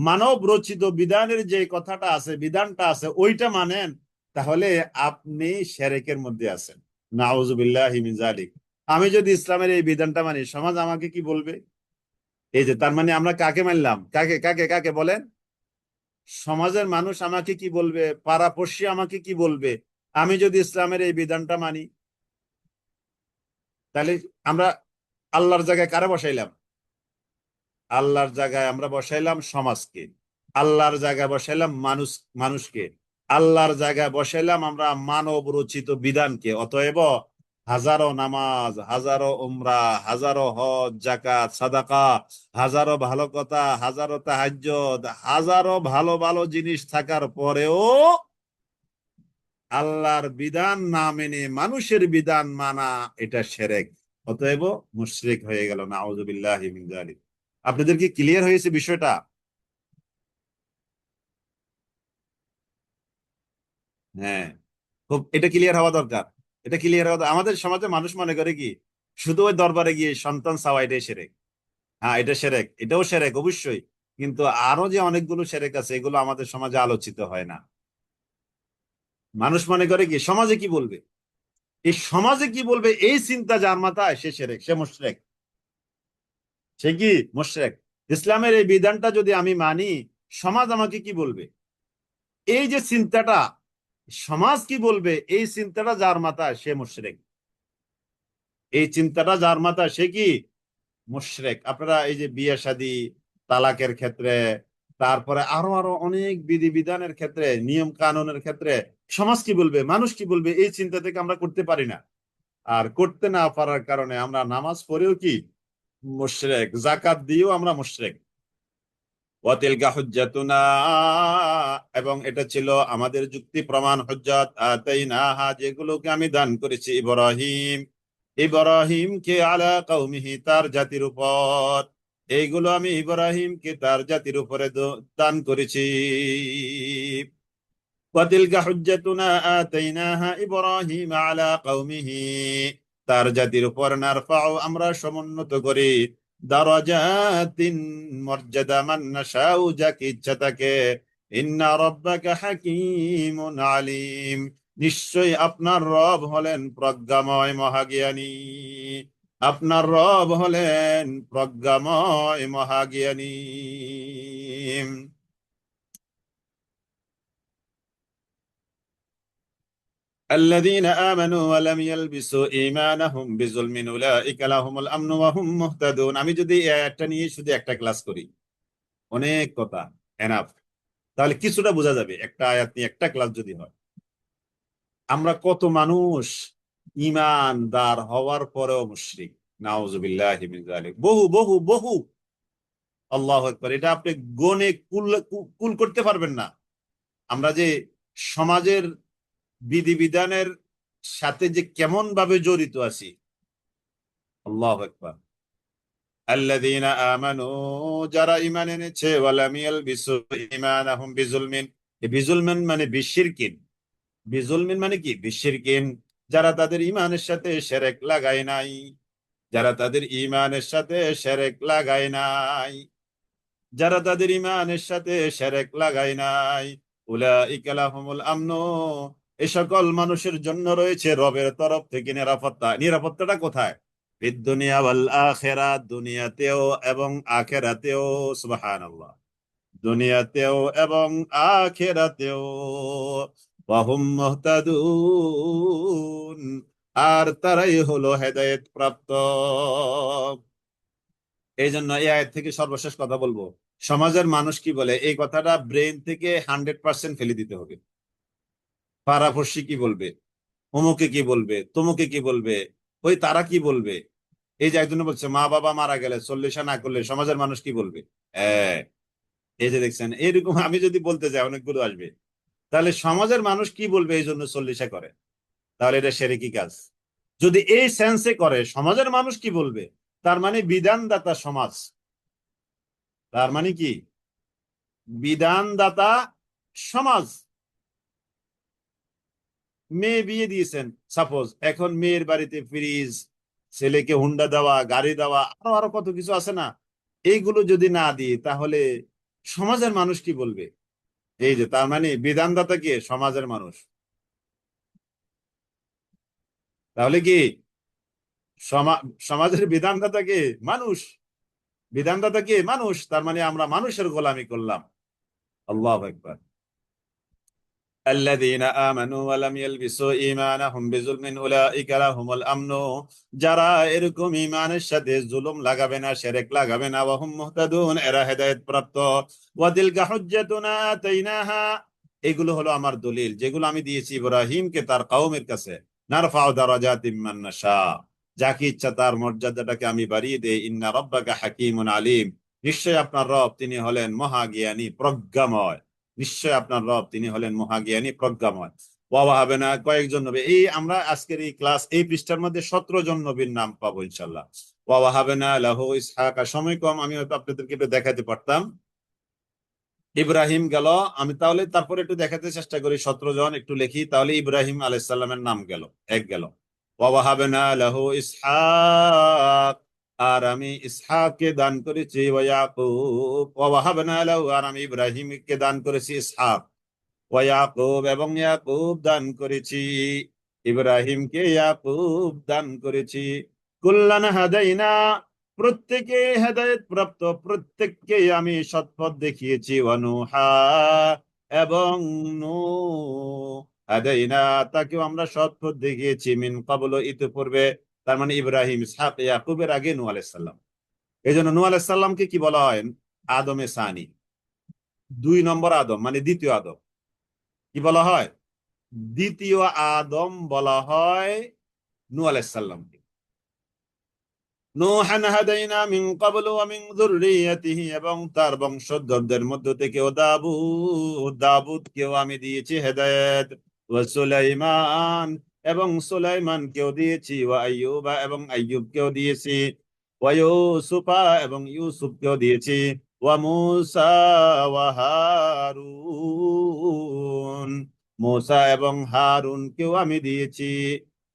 B: মানব রচিত বিধানের যে কথাটা আছে, বিধানটা আছে, ওইটা মানেন, তাহলে আপনি শিরকের মধ্যে আছেন। নাউজুবিল্লাহি মিন যালিক। আমি যদি ইসলামের এই বিধানটা মানি, সমাজ আমাকে কি বলবে? এই যে তার মানে আমরা কাকে মানলাম? কাকে কাকে কাকে বলেন? সমাজের মানুষ আমাকে কি বলবে, পাড়াপড়শি আমাকে কি বলবে আমি যদি ইসলামের এই বিধানটা মানি? তাহলে আমরা আল্লাহর জায়গায় কারে বসাইলাম? আল্লাহর জায়গায় আমরা বসাইলাম সমাজকে, আল্লাহর জায়গায় বসাইলাম মানুষকে, আল্লাহর জায়গায় বসাইলাম আমরা মানব রচিত বিধানকে। অতএব হাজারো নামাজ, হাজারো উমরা, হাজারো হজ, যাকাত, সাদাকা, হাজারো ভালো কথা, হাজারো তাহাজ্জুদ, হাজারো ভালো ভালো জিনিস থাকার পরেও আল্লাহর বিধান না মেনে মানুষের বিধান মানা, এটা শিরক। অতএব মুশরিক হয়ে গেল। নাউযুবিল্লাহি মিন যালিক। আপনাদের কি ক্লিয়ার হয়েছে বিষয়টা? হ্যাঁ, খুব এটা ক্লিয়ার হওয়া দরকার। এটা ক্লিয়ার হওয়া আমাদের সমাজে মানুষ মনে করে কি শুধু ওই দরবারে গিয়ে সন্তান চাওয়া এটাই শিরক। হ্যাঁ, এটা শিরক, এটাও শিরক অবশ্যই, কিন্তু আরো যে অনেকগুলো শিরক আছে এগুলো আমাদের সমাজে আলোচিত হয় না। মানুষ মনে করে কি সমাজে কি বলবে, এই সমাজে কি বলবে এই চিন্তা যার মাথায়, সে শিরক, সে মুশরিক। সে কি মুশরিক। ইসলামের এই বিধানটা যদি আমি মানি, সমাজ আমাকে কি বলবে, এই যে চিন্তাটা, সমাজ কি বলবে এই চিন্তাটা যার মাথায়, সে মুশরিক। এই চিন্তাটা যার মাথায়, সে কি মুশরিক। আপনারা এই যে বিয়ে শাদী, তালাকের ক্ষেত্রে, তারপরে আরো আরো অনেক বিধি বিধানের ক্ষেত্রে, নিয়ম কানুনের ক্ষেত্রে সমাজ কি বলবে, মানুষ কি বলবে, এই চিন্তা থেকে আমরা করতে পারি না। আর করতে না পারার কারণে আমরা নামাজ পড়েও কি মুশরিক, যাকাত দিয়েও আমরা মুশরিক। ওয়াতিলকা হুজ্জাতুনা, এবং এটা ছিল আমাদের যুক্তি প্রমাণ হুজ্জাত, আতাইনাহা, যেগুলোকে আমি দান করেছি ইব্রাহিমকে আলা কওমিহি, তার জাতির উপর। এইগুলো আমি ইব্রাহিমকে তার জাতির উপরে দান করেছি। ওয়াতিলকা হুজ্জাতুনা আতাইনাহা ইব্রাহিম আলা কওমিহি, তার জাতির উপর নারফাউ, আমরা সমুন্নত করি, দারাজাতিন, মর্যাদা, মান নাশাউ, যাকে ইচ্ছা তাকে। ইন্না রাব্বাকা হাকীমুন আলীম, নিশ্চয়ই আপনার রব হলেন প্রজ্ঞাময় মহাজ্ঞানী। আপনার রব হলেন প্রজ্ঞাময় মহাজ্ঞানী। الذين آمنوا ولم يلبسوا إيمانهم بظلم أولئك لهم الأمن وهم مهتدون। আমি যদি এই আয়াতটা নিয়ে শুধু একটা ক্লাস করি, অনেক কথা, এনাফ, তাহলে কিছুটা বোঝা যাবে। একটা আয়াত নিয়ে একটা ক্লাস যদি হয়, আমরা কত মানুষ ঈমানদার হওয়ার পরেও মুশরিক। নাউযুবিল্লাহি মিন যালিক। বহু বহু বহু। আল্লাহু আকবার। এটা আপনি গণে কুল কুল করতে পারবেন না। আমরা যে সমাজের বিধিবিধানের সাথে যে কেমন ভাবে জড়িত আছি। আল্লাহু আকবার। আল্লাযীনা আমানু, যারা ঈমান এনেছে, ওয়ালাম ইয়ালবিসু ঈমানাহুম বিজুলমিন। এই বিজুলমিন মানে বিশিরকিন। বিজুলমিন মানে কি? বিশিরকিন, যারা তাদের ঈমানের সাথে শিরক লাগায় নাই, যারা তাদের ঈমানের সাথে শিরক লাগায় নাই, যারা তাদের ঈমানের সাথে শিরক লাগায় নাই, উলাইকা লাহুমুল আমনু, এই সকল মানুষের জন্য রয়েছে রবের তরফ থেকে নিরাপত্তা। নিরাপত্তাটা কোথায়? ফিদ দুনিয়া ওয়াল আখিরাত, দুনিয়াতেও এবং আখিরাতেও। সুবহানাল্লাহ। দুনিয়াতেও এবং আখিরাতেও। ওয়া হুম মুহতাদুন, আর তারাই হলো হেদায়েত প্রাপ্ত। এই জন্য এই আয়াত থেকে সর্বশেষ কথা বলবো, সমাজের মানুষ কি বলে এই কথাটা ব্রেন থেকে 100% ফেলে দিতে হবে। পাড়াপড়শি কি বলবে, অমুকে কি বলবে, তমুকে কি বলবে, ওই তারা কি বলবে। এই যে একজন বলছে মা বাবা মারা গেলে চল্লিশা না করলে সমাজের মানুষ কি বলবে। হ্যাঁ, এই যে দেখছেন, এরকম আমি যদি বলতে যাই অনেকগুলো আসবে। তাহলে সমাজের মানুষ কি বলবে এই জন্য চল্লিশা করে, তাহলে এটা শিরকি কাজ। যদি এই সেন্সে করে সমাজের মানুষ কি বলবে, তার মানে বিধানদাতা সমাজ। তার মানে কি, বিধানদাতা সমাজ। মেয়ে বিয়ে দিয়েছেন, সাপোজ, এখন মেয়ের বাড়িতে ফ্রিজ, ছেলেকে হুন্ডা দেওয়া, গাড়ি দেওয়া, আরো আরো কত কিছু আছে না, এইগুলো যদি না দিই তাহলে সমাজের মানুষ কি বলবে। এই যে তার মানে বিধানদাতা কে, সমাজের মানুষ। তাহলে কি সমাজের বিধানদাতা কে, মানুষ। বিধানদাতা কে, মানুষ, তার মানে আমরা মানুষের গোলামি করলাম। আল্লাহু আকবার। الذين آمنوا ولم يلبسوا ঈমানাহুম বিযুলমিন উলাইকা লাহুমুল আমনু, যারা এরকম ঈমানের সাথে জুলুম লাগাবে না, শিরক লাগাবে না, ওয়া হুম মুহতাদুন, এরা হেদায়েত প্রাপ্ত। ওয়া তিলকা হুজ্জাতুনা আতাইনাহা, এগুলো হলো আমার দলিল যেগুলো আমি দিয়েছি ইব্রাহিমকে তার কওমের কাছে। নারফাউ দারাজাতিম মান নাশা, যাকে ইচ্ছা তার মর্যাদাটাকে আমি বাড়িয়ে দেই। ইন্না রাব্বাকা হাকীমুন আলীম, নিশ্চয় আপনার রব তিনি হলেন মহাজ্ঞানী প্রজ্ঞাময়। নিশ্চয় আপনার রব তিনি হলেন মহাজ্ঞানী প্রজ্ঞাময়। ওয়া হবে না কয়েকজন নবী, এই আমরা আজকের এই ক্লাস এই পৃষ্ঠার মধ্যে 17 জন নবীর নাম পাবো ইনশাল্লাহ। ওয়া হবে না লাহু ইসহাক, সময় কম, আমি হয়তো আপনাদেরকে একটু দেখাতে পারতাম। ইব্রাহিম গেল, আমি তাহলে তারপরে একটু দেখাতে চেষ্টা করি, 17 জন একটু লিখি, তাহলে ইব্রাহিম আলাইহিস সালামের নাম গেল, এক গেল। ওয়া হাবনা লাহু ইসহাক, আর আমি ইসহাককে দান করেছি, ওয়া ইয়াকুব। ওয়া হাবনা লাহু, আর আমি ইব্রাহিমকে দান করেছি ইসহাক। ওয়া ইয়াকুব, এবং ইয়াকুব দান করেছি, ইব্রাহিমকে ইয়াকুব দান করেছি। কুল্লান হাদাইনা, প্রত্যেকে হেদায়েত প্রাপ্ত, প্রত্যেককে আমি সৎপথ দেখিয়েছি। ওয়া নূহা, এবং নূহ হাদাইনা, তাকেও আমরা সৎপথ দেখিয়েছি। মিন ক্বাবলু, ইতিপূর্বে, তার মানে ইব্রাহিম ইসহাক ইয়াকুবের আগে নূহ আলাইহিস সালাম। এই জন্য নূহ আলাইহিস সালামকে কি বলা হয়, আদমে সানি, 2 নম্বর আদম, মানে দ্বিতীয় আদম। কি বলা হয়, দ্বিতীয় আদম বলা হয় নূহ আলাইহিস সালামকে। নূহান হাদাইনা মিন ক্বাবলু ওয়া মিন যুররিয়াতিহি, এবং তার বংশধরদের মধ্য থেকে ও দাউদ, দাউদকেও আমি দিয়েছি হেদায়েত। ওয়া সুলাইমান, এবং সুলাইমানকেও দিয়েছি। ওয়া আইয়ুবা, এবং আইয়ুবকেও দিয়েছি। ওয়া ইউসুফা, এবং ইউসুফকেও দিয়েছি। ওয়া মূসা ওয়া হারুন, মূসা এবং হারুনকেও আমি দিয়েছি।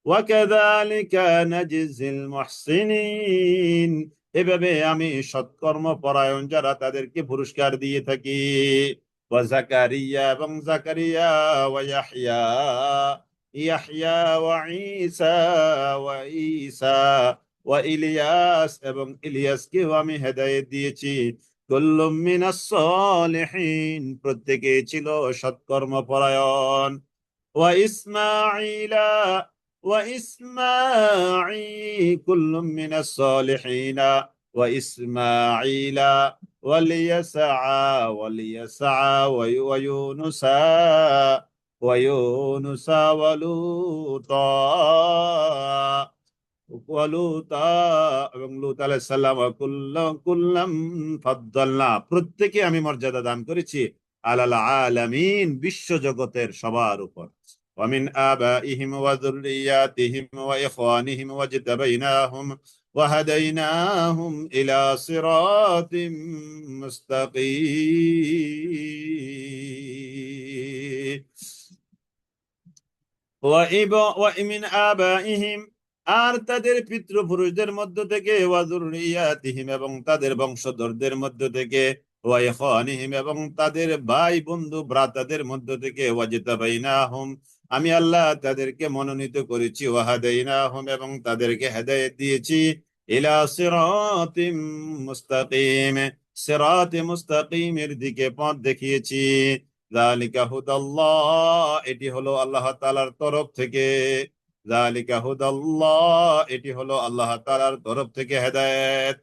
B: ওয়াকাযালিকা নাজজিল মুহসিনিন, এভাবে আমি সৎকর্ম পরায়ণ যারা তাদেরকে পুরস্কার দিয়ে থাকি। ওয়া জাকারিয়া, এবং জাকারিয়া। ওয়া ইয়াহইয়া, ইয়াহইয়া। ওয়া ঈসা, ওয়া ঈসা। ওয়া ইলিয়াস, এবং ইলিয়াসকেও আমি হেদায়েত দিয়েছি। কুল্লুম মিনাস সালিহিন, প্রত্যেকে ছিল সৎকর্ম পরায়ণ। ওয়া ইসমাঈলা, وإسماعيل كل من الصالحين، وإسماعيل واليسع، ويونس، ويونس ولوطا، ওয়ালুতা, এবং লূত আলাইহিস সালাম। কুল্লাম ফাদ্দালনা, প্রত্যেকে আমি মর্যাদা দান করেছি। আলাল আলামিন, বিশ্ব জগতের সবার উপর। ومن آبائهم وذرياتهم وإخوانهم واجتبيناهم وهديناهم إلى صراط مستقيم। ومن آبائهم, আর তাদের পিতৃপুরুষদের মধ্য থেকে, ওয়াজুরিয়াতিহিম, এবং তাদের বংশধরদের মধ্য থেকে, ওয়া ইখওয়ানিহিম, এবং তাদের ভাই বন্ধু ভ্রাতাদের মধ্য থেকে, ওয়াজতাবাইনাহুম, আমি আল্লাহ তাদেরকে মনোনীত করেছি। ওয়াহাদাইনাহুম, এবং তাদেরকে হেদায়েত দিয়েছি। ইলা সিরাতিম মুস্তাকিম, সিরাতে মুস্তাকিমের দিকে পথ দেখিয়েছি। যালিকা হুদাল্লাহ, এটি হলো আল্লাহ তাআলার তরফ থেকে। যালিকা হুদাল্লাহ, এটি হলো আল্লাহ তাআলার তরফ থেকে হেদায়েত।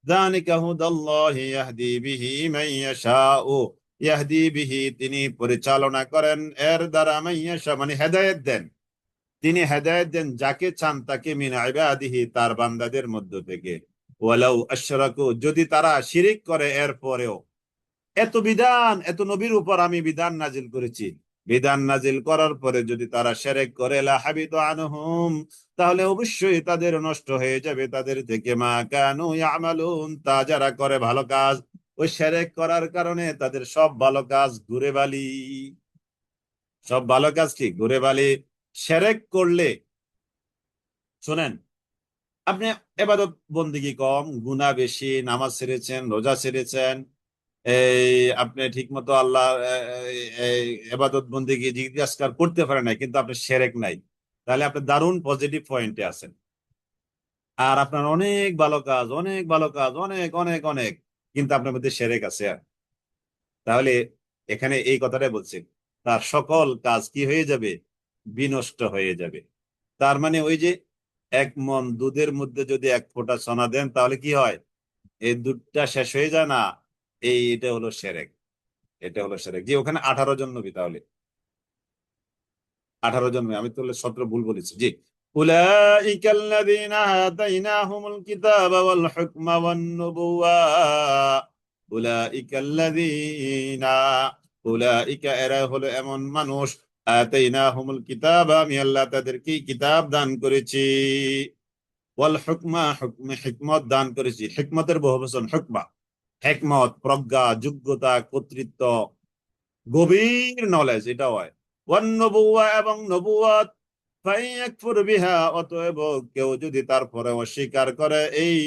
B: যালিকা হুদাল্লাহি ইয়াহদি বিহি মান ইয়াশাউ, ইয়াহদি বিহি, তিনি পরিচালনা করেন এর দ্বারা, মান ইয়াশা মানে হেদায়েত দেন, তিনি হেদায়েত দেন যাকে চান তাকে, মিন ইবাদিহি, তার বান্দাদের মধ্য থেকে। ওয়ালাউ আশরাকু, যদি তারা শিরিক করে, এর পরেও এত বিধান, এত নবীর উপর আমি বিধান নাজিল করেছি, বিধান নাজিল করার পরে যদি তারা শিরক করে, লা হাবিতু আনহুম, তাহলে অবশ্যই তাদের নষ্ট হয়ে যাবে তাদের থেকে, মা কানু ইয়ামালুন, তা যারা করে ভালো কাজ, ওই শিরক করার কারণে তাদের সব ভালো কাজ ঘুরে বালি, সব ভালো কাজ কি ঘুরে বালি। শিরক করলে, শোনেন, আপনি এবাদত বন্দেগী কম, গুনাহ বেশি, নামাজ ছেড়েছেন, রোজা ছেড়েছেন, এই আপনি ঠিক মতো আল্লাহ এবাদত বন্দেগী জিজ্ঞাসা করতে পারেন না, কিন্তু আপনি শিরক নাই, তাহলে আপনি দারুণ পজিটিভ পয়েন্টে আছেন। আর আপনার অনেক ভালো কাজ, অনেক ভালো কাজ, অনেক অনেক অনেক, কিন্তু আপনার মধ্যে শিরক আছে। তাহলে এখানে এই কথাটাই বলছি, তার সকল কাজ কি হয়ে যাবে, বিনষ্ট হয়ে যাবে। তার মানে ওই যে 1 মণ দুধের মধ্যে যদি 1 ফোঁটা সোনা দেন, তাহলে কি হয়, এই দুধটা শেষ হয়ে যায় না। এটা হলো শিরক, এটা হলো শিরক। যে ওখানে 18 জন নবী, তাহলে 18 জন নবী, আমি তো 17 ভুল বলেছি। জি, উলাইকাল্লাযীনা আতাইনাহুমুল কিতাবা ওয়াল হুকমা ওয়ান নুবুওয়া, উলাইকাল্লাযীনা, উলাইকা, এরা হলো এমন মানুষ, আতাইনাহুমুল কিতাবা, আমি আল্লাহ তাদেরকে কিতাব দান করেছি, ওয়াল হুকমা, হিকমত দান করেছি, হিকমতের বহুবচন হুকমা, হিকমত প্রজ্ঞা, যোগ্যতা, কর্তৃত্ব, গভীর নলেজ, এটা হয়। ওয়ান নবুওয়া, এবং নবুয়াত, ফায়াকফুর বিহা, অতএব কেউ যদি তারপরে অস্বীকার করে এই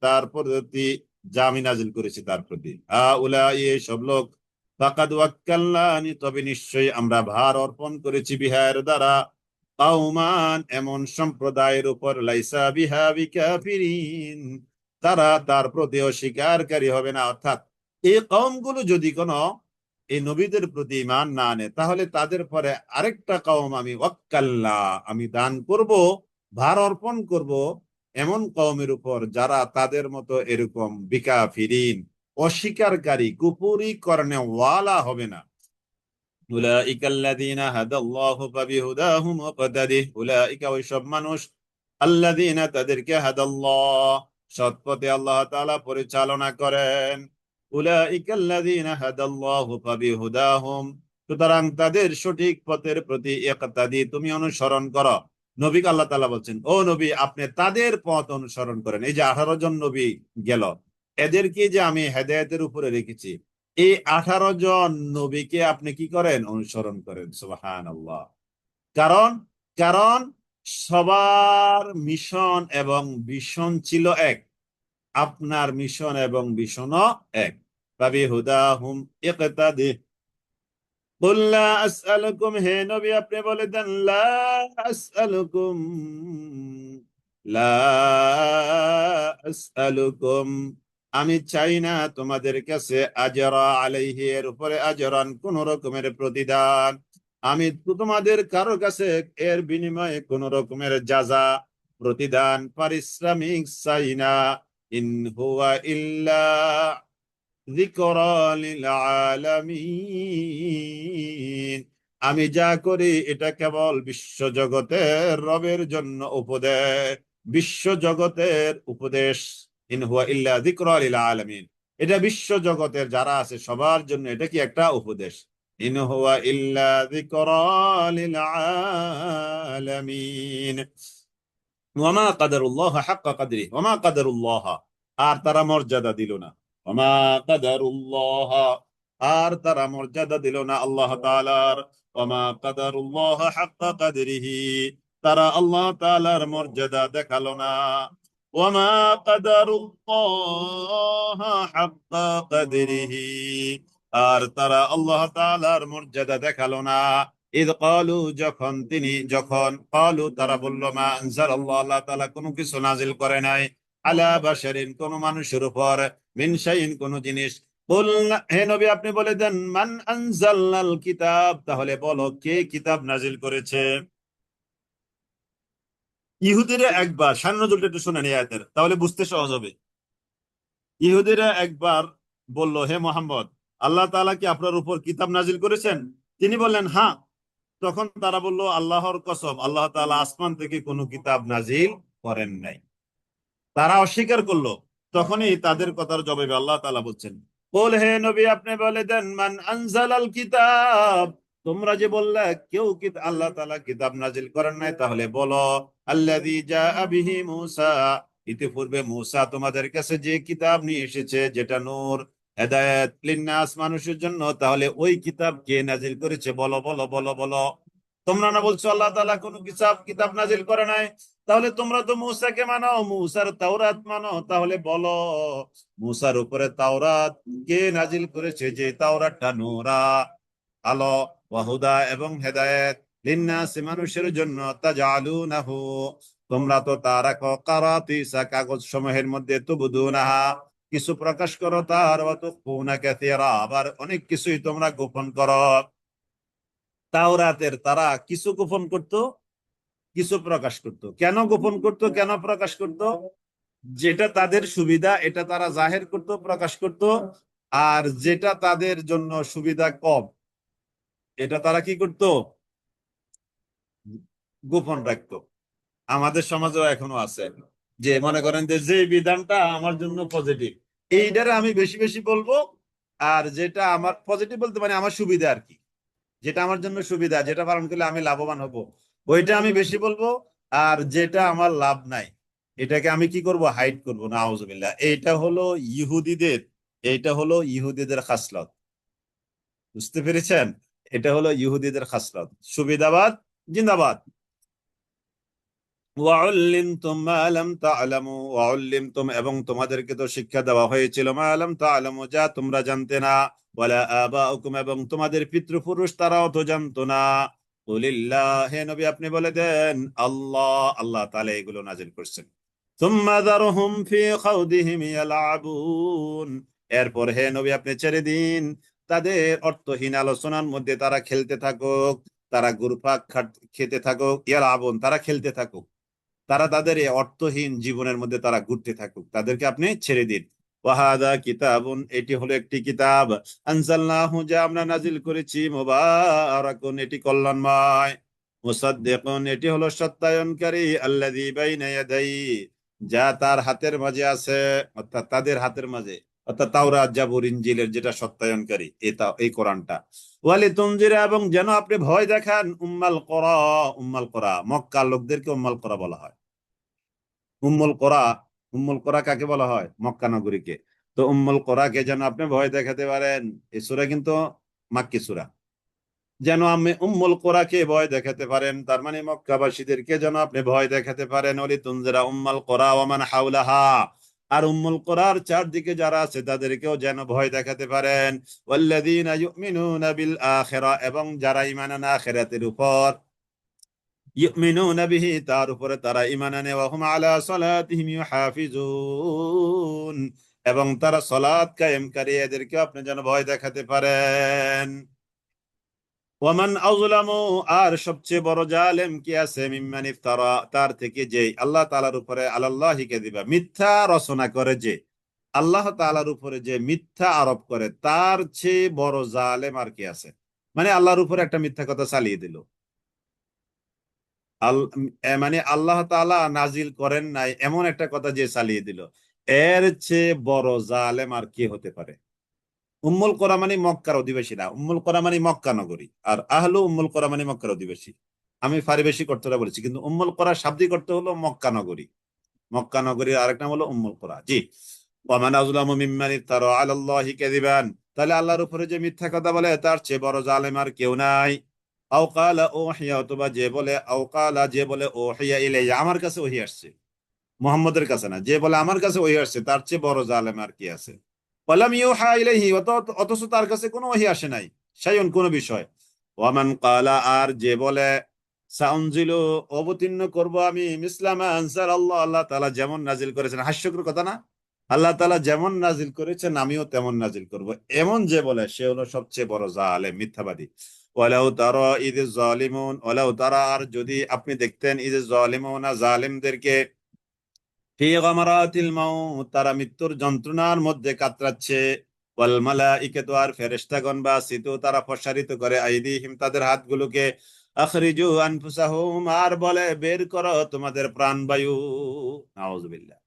B: তার প্রতি, যা আমি নাজিল করেছি তার প্রতি, উলাই, এই সব লোক, ফাকাদ ওয়াক্কালনানি, তবে নিশ্চয়ই আমরা ভার অর্পণ করেছি, বিহার দ্বারা, কাউমান, এমন সম্প্রদায়ের উপর, লাইসা বিহা বিকাফিরিন, তারা তার প্রতি অস্বীকারী হবে না। অর্থাৎ এই কওমগুলো যদি কোনো এই নবীদের প্রতি ঈমান না আনে, তাহলে তাদের পরে আরেকটা কওম আমি ওয়াক্কালনা, আমি দান করব, ভার অর্পণ করব এমন কওমের উপর, যারা তাদের মতো এরকম বিকাফিরিন, অস্বীকারী, কুফরি করনে ওয়ালা হবে না। উলাইকাল্লাযীনা হাদাল্লাহু ফাবিহুদাহুম মুকতাদিহ, উলাইকা, ওই সব মানুষ, আল্লাযীনা, তাদেরকে, হাদাল্লাহ, সৎ পথে আল্লাহ তাআলা পরিচালনা করেন। উলাইকাল্লাযীনা হাদাল্লাহু ফাবিহুদাহুম, সুতরাং তাদের সঠিক পথের প্রতি ইকতাদি, তুমি অনুসরণ করো। নবীকে আল্লাহ তাআলা বলছেন, ও নবী, আপনি তাদের পথ অনুসরণ করেন। এই যে 18 জন নবী গেল, এদেরকে যে আমি হেদায়েতের উপরে রেখেছি, এই 18 জন নবীকে আপনি কি করেন, অনুসরণ করেন। সুবহানাল্লাহ। কারণ, কারণ সবার মিশন এবং ভিশন ছিল এক, আপনার মিশন এবং ভিশনও এক। ফাবিহুদাহুম ইকতাদি, কুল লা আসআলুকুম, হে নবী আপনি বলে দেন, লা আসআলুকুম, লা আসআলুকুম, আমি চাই না তোমাদের কাছে, আজরা আলাইহি, এর উপরে, আজরান, কোন রকমের প্রতিদান, আমি তো তোমাদের কারো কাছে এর বিনিময়ে কোন রকমের যাজা, প্রতিদান, পারিশ্রমিক চাই না। ইন হুয়া ইল্লা যিকরা লিল আলামিন, আমি যা করি এটা কেবল বিশ্ব জগতের রবের জন্য উপদেশ, বিশ্ব জগতের উপদেশ। ইন হুয়া ইল্লা যিকরা লিল আলামিন, এটা বিশ্ব জগতের যারা আছে সবার জন্য এটা কি একটা উপদেশ। ইন হুয়া ইল্লা যিকরা লিল আলামিন। ওয়ামা কাদারুল্লাহ হাক্কা কাদরিহি, ওয়ামা কাদারুল্লাহ, আর তারা মর্যাদা দিল না, ওয়ামা কাদারুল্লাহ, আর তারা মর্যাদা দিল না আল্লাহ তাআলার, ওয়ামা কাদারুল্লাহ হাক্কা কাদরিহি, তারা আল্লাহ তাআলার মর্যাদা দেখালো না। ওয়ামা কাদারুল্লাহ হাক্কা কাদরিহি, আর তারা আল্লাহ তাআলার মর্যাদা দেখালো না। ইদ ক্বালু, যখন ক্বালু, তারা বলল, মা আনজালাল্লাহ, আল্লাহ তাআলা কোনো কিছু নাজিল করে নাই, আলা বাশারিন, কোন মানুষের উপর, মিন শাইইন, কোন জিনিস, বল, হে নবী আপনি বলে দেন, মান আনজালনাল কিতাব, তাহলে বলো কে কিতাব নাজিল করেছে। ইহুদিরা একবার সান নজুলটা একটু শুনে নিয়ে আয়াতের, তাহলে বুঝতে সহজ হবে। ইহুদিরা একবার বলল, হে মোহাম্মদ, আল্লাহ তাআলা কি আপনার উপর কিতাব নাজিল করেছেন? তিনি বললেন হ্যাঁ। তখন তারা বলল, আল্লাহর কসম, আল্লাহ তাআলা আসমান থেকে কোনো কিতাব নাজিল করেন নাই। তারা অস্বীকার করলো। তখনই তাদের কথার জবাবে আল্লাহ তাআলা বলছেন, বল হে নবী আপনি বলে দেন, মান আনজালাল কিতাব, তোমরা যে বললে কেউ কি আল্লাহ তাআলা কিতাব নাজিল করেন নাই, তাহলে বলো আল্লাযী জাআ বিহি মূসা, ইতিপূর্বে মূসা তোমাদের কাছে যে কিতাব নিয়ে এসেছে, যেটা নূর, হেদায়েত লিন্নাস, মানুষের জন্য, তাহলে ওই কিতাব কে নাজিল করেছে? বলো বলো বলো বলো। তোমরা না বলছো আল্লাহ তাআলা কোনো কিতাব কিতাব নাজিল করে নাই, তাহলে তোমরা তো মূসাকে মানো, মূসার তাওরাত মানো, তাহলে বলো মূসার উপরে তাওরাত কে নাজিল করেছে, যে তাওরাতটা নূরা, আলো, ওয়াহুদা এবং হেদায়েত, লিন্নাস মানুষের জন্য, তাজালুনাহু, তোমরা তো তা রাখো, কারাতিসা কাগজ সমূহের মধ্যে, তুবদুনাহা কিছু প্রকাশ করো তার, ওয়া তুখফুনা কাসীরা আবার অনেক কিছুই তোমরা গোপন করো। তাওরাতের তারা কিছু গোপন করতো, কিছু প্রকাশ করত। কেন গোপন করত, কেন প্রকাশ করত? যেটা তাদের সুবিধা এটা তারা জাহের করত, প্রকাশ করত। আর যেটা তাদের জন্য সুবিধা কম, এটা তারা কি করত? গোপন রাখতো। আমাদের সমাজেও এখনো আছে, যে মনে করেন যে যে বিধানটা আমার জন্য পজিটিভ, এইটারে আমি বেশি বেশি বলবো। আর যেটা আমার পজিটিভ বলতে মানে আমার সুবিধা আর কি, যেটা আমার জন্য সুবিধা, যেটা পালন করলে আমি লাভবান হব, ওইটা আমি বেশি বলবো। আর যেটা আমার লাভ নাই, এটাকে আমি কি করব? হাইড করবো। না, আউযুবিল্লাহ। এইটা হলো ইহুদিদের খাসলত। বুঝতে পেরেছেন? এটা হলো ইহুদিদের খাসলত। সুবিধাবাদ জিন্দাবাদ। ওয়াউল্লিমতুম মা লাম তা'লামু, ওয়াউল্লিমতুম এবং তোমাদেরকে তো শিক্ষা দেওয়া হয়েছিল, মা লাম তা'লামু যা তোমরা জানতে না, ওয়ালা আবাউকুম এবং তোমাদের পিতৃপুরুষ তারাও তো জানতো না। কুলিল্লাহ, হে নবী আপনি বলে দেন, আল্লাহ তাআলা এগুলো নাজিল করছেন। সুম্মা যারহুম ফি খাউদিহিম ইয়ালআবুন, এরপর হে নবী আপনি ছেড়ে দিন তাদের অর্থহীন আলোচনার মধ্যে তারা খেলতে থাকুক, তারা ঘুরপাক খেতে থাকুক, ইয়ালআবুন তারা খেলতে থাকুক, তারা তাদের এই অর্থহীন জীবনের মধ্যে তারা ঘুরতে থাকুক, তাদেরকে আপনি ছেড়ে দিন। ওয়াহাদা কিতাবুন, এটি হলো একটি কিতাব, আনজালনাহু যা আমরা নাজিল করেছি, মুবারাকুন এটি কল্যাণময়, মুসাদ্দিকুন এটি হলো সত্যায়নকারী, আল্লাযী বাইনা ইয়াদাইহি যা তার হাতের মাঝে আছে, অর্থাৎ তাদের হাতের মাঝে, অর্থাৎ তাওরাত জাবুর ইনজিলের যেটা সত্যায়নকারী, এটা এই কোরআনটা। ওয়ালি তুনজিরা এবং যেন আপনি ভয় দেখান, উম্মাল কোরা, উম্মাল কোরা মক্কার লোকদেরকে উম্মাল কোরা বলা হয়। উম্মুল কোরা, উম্মুল কোরা কাকে বলা হয়? মক্কা নগরীকে। তো উম্মুল কোরাকে যেন আপনি ভয় দেখাতে পারেন। এই সূরা কিন্তু মাক্কি সূরা। যেন আমি উম্মুল কোরাকে ভয় দেখাতে পারেন, তার মানে মক্কাবাসীদেরকে যেন আপনি ভয় দেখাতে পারেন। ওলি তুনজিরা উম্মাল কোরা ওয়া মান হাওলাহা, আর উম্মুল কোরার চারদিকে যারা আছে তাদেরকেও যেন ভয় দেখাতে পারেন। ওয়াল্লাযীনা ইউমিনুনা বিল আখিরা এবং যারা ঈমান আনে আখিরাতের উপর, ইউমিনুনা বিহি তার উপরে তারা ঈমান আনে, ওয়া হুম আলা সালাতিহিম ইউহাফিজুন এবং তারা সালাত কায়েমকারী, এদেরকে আপনি যেন ভয় দেখাতে পারেন। ওয়ামান আযলামু আর সবচেয়ে বড় জালেম কি আছে, মিম্মান ইফতারা তার থেকে যে আল্লাহ তাআলার উপরে আলাল্লাহি কাযিবা মিথ্যা রচনা করে, যে আল্লাহ তাআলার উপরে যে মিথ্যা আরোপ করে, তার চেয়ে বড় জালেম আর কি আছে? মানে আল্লাহর উপরে একটা মিথ্যা কথা চালিয়ে দিল। মানে আল্লাহ তাআলা নাজিল করেন নাই এমন একটা কথা যে চালিয়ে দিল, এর চেয়ে বড় জালেম আর কি হতে পারে? উম্মুল কোরা মানে মক্কার অধিবাসী না, উম্মুল কোরা মানে মক্কা নগরী, আর আহলু উম্মুল কোরা মানে মক্কার অধিবাসী। আমি পারিবেশিক অর্থটা বলেছি, কিন্তু উম্মুল কোরা শাব্দিক অর্থ হলো মক্কা নগরী। মক্কা নগরীর আরেক নাম হলো উম্মুল কোরা। জি। ওয়ামান আযলামু মিম্মান ইফতারা আলাল্লাহি কাযিবান, তাহলে আল্লাহর উপরে যে মিথ্যা কথা বলে তার চেয়ে বড় জালেম আর কেউ নাই। আও ক্বালা উহিয়া, অথবা যে বলে, আও ক্বালা যে বলে, উহিয়া ইলাইয়া আমার কাছে ওহী আসছে, মুহাম্মদের কাছে না, যে বলে আমার কাছে ওহী আসছে, তার চেয়ে বড় জালেম আর কি আছে? ওয়ালাম ইউহা ইলাইহি, অথচ তার কাছে কোনো ওহী আসে নাই, শাইউন কোন বিষয়। ওয়ামান ক্বালা আর যে বলে, সাউনজিলু অবতীর্ণ করব আমি, মিসলামা আনজাল আল্লাহ, আল্লাহ তাআলা যেমন নাজিল করেছেন, হাস্যকর কথা না? আল্লাহ তাআলা যেমন নাজিল করেছেন আমিও তেমন নাজিল করব, এমন যে বলে সে হলো সবচেয়ে বড় জালেম, মিথ্যাবাদী। ওয়ালাউ তারা ইয যালিমুন, ওয়ালাউ তারা, আর যদি আপনি দেখতেন, ইয যালিমুনা, জালিমদেরকে, ফি গামারাতিল মাউত, তারা মৃত্যুর যন্ত্রণার মধ্যে কাতরাচ্ছে, ওয়াল মালাইকাতু, আর ফেরেশতাগণ বাসিতু, তারা প্রসারিত করে, আইদিহিম, তাদের হাতগুলোকে, আখরিজু আনফুসাহুম, আর বলে বের করো তোমাদের প্রাণবায়ু। নাউজুবিল্লাহ।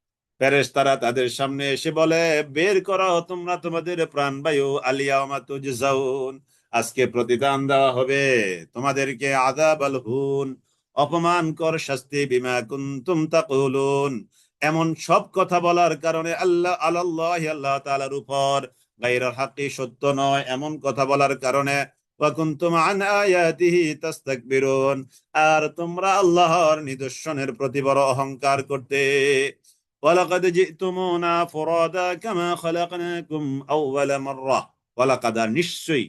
B: ফেরেশতারা তাদের সামনে এসে বলে বের করো তোমরা তোমাদের প্রাণবায়ু, আলিয়াউমা তুজজাউন, আজকে প্রতিদান দেওয়া হবে তোমাদেরকে, আযাবাল হুন, অপমানকর শাস্তি, বিমা কুনতুম তাকুলুন, এমন সব কথা বলার কারণে, আল্লাহ তাআলার উপর, গায়রুল হাক্কি, সত্য নয় এমন কথা বলার কারণে, ওয়া কুনতুম আন আয়াতিহি তাস্তাকবিরুন, আর তোমরা আল্লাহর নিদর্শনের প্রতি বড় অহংকার করতে। ওয়ালাকাদ জিতুমুনা ফুরাদা কামা খালাকনাকুম আউওয়ালা মাররা, ওয়ালাকাদ, নিশ্চয়ই,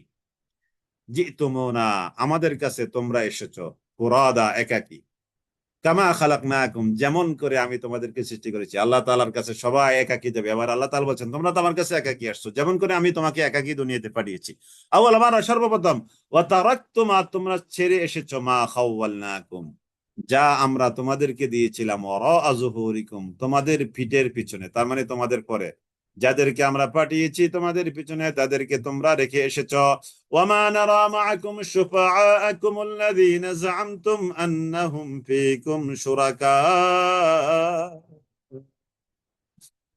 B: জিতুমুনা, আমাদের কাছে তোমরা এসেছো, ফুরাদা, একাকী, কামা খালাকনাকুম, যেমন করে আমি তোমাদেরকে সৃষ্টি করেছি। আল্লাহ তাআলার কাছে সবাই একাকী যাবে, আবার আল্লাহ তাআলা বলছেন তোমরা তো আমার কাছে একাকী আসছো, যেমন করে আমি তোমাকে একাকী দুনিয়াতে পাঠিয়েছি। আউয়াল মারা, সর্বপ্রথম, ওয়া তারাকতুম, তোমরা ছেড়ে এসেছো, মা খাওয়ালনাকুম, যা আমরা তোমাদেরকে দিয়েছিলাম, ওয়ারা যুহুরিকুম, তোমাদের পিঠের পিছনে, তার মানে তোমাদের পরে যাদেরকে আমরা পাঠিয়েছি তোমাদের পিছনে, তাদেরকে তোমরা রেখে এসেছো। وما نرى معكم شفعاءكم الذين زعمتم أنهم فيكم شركاء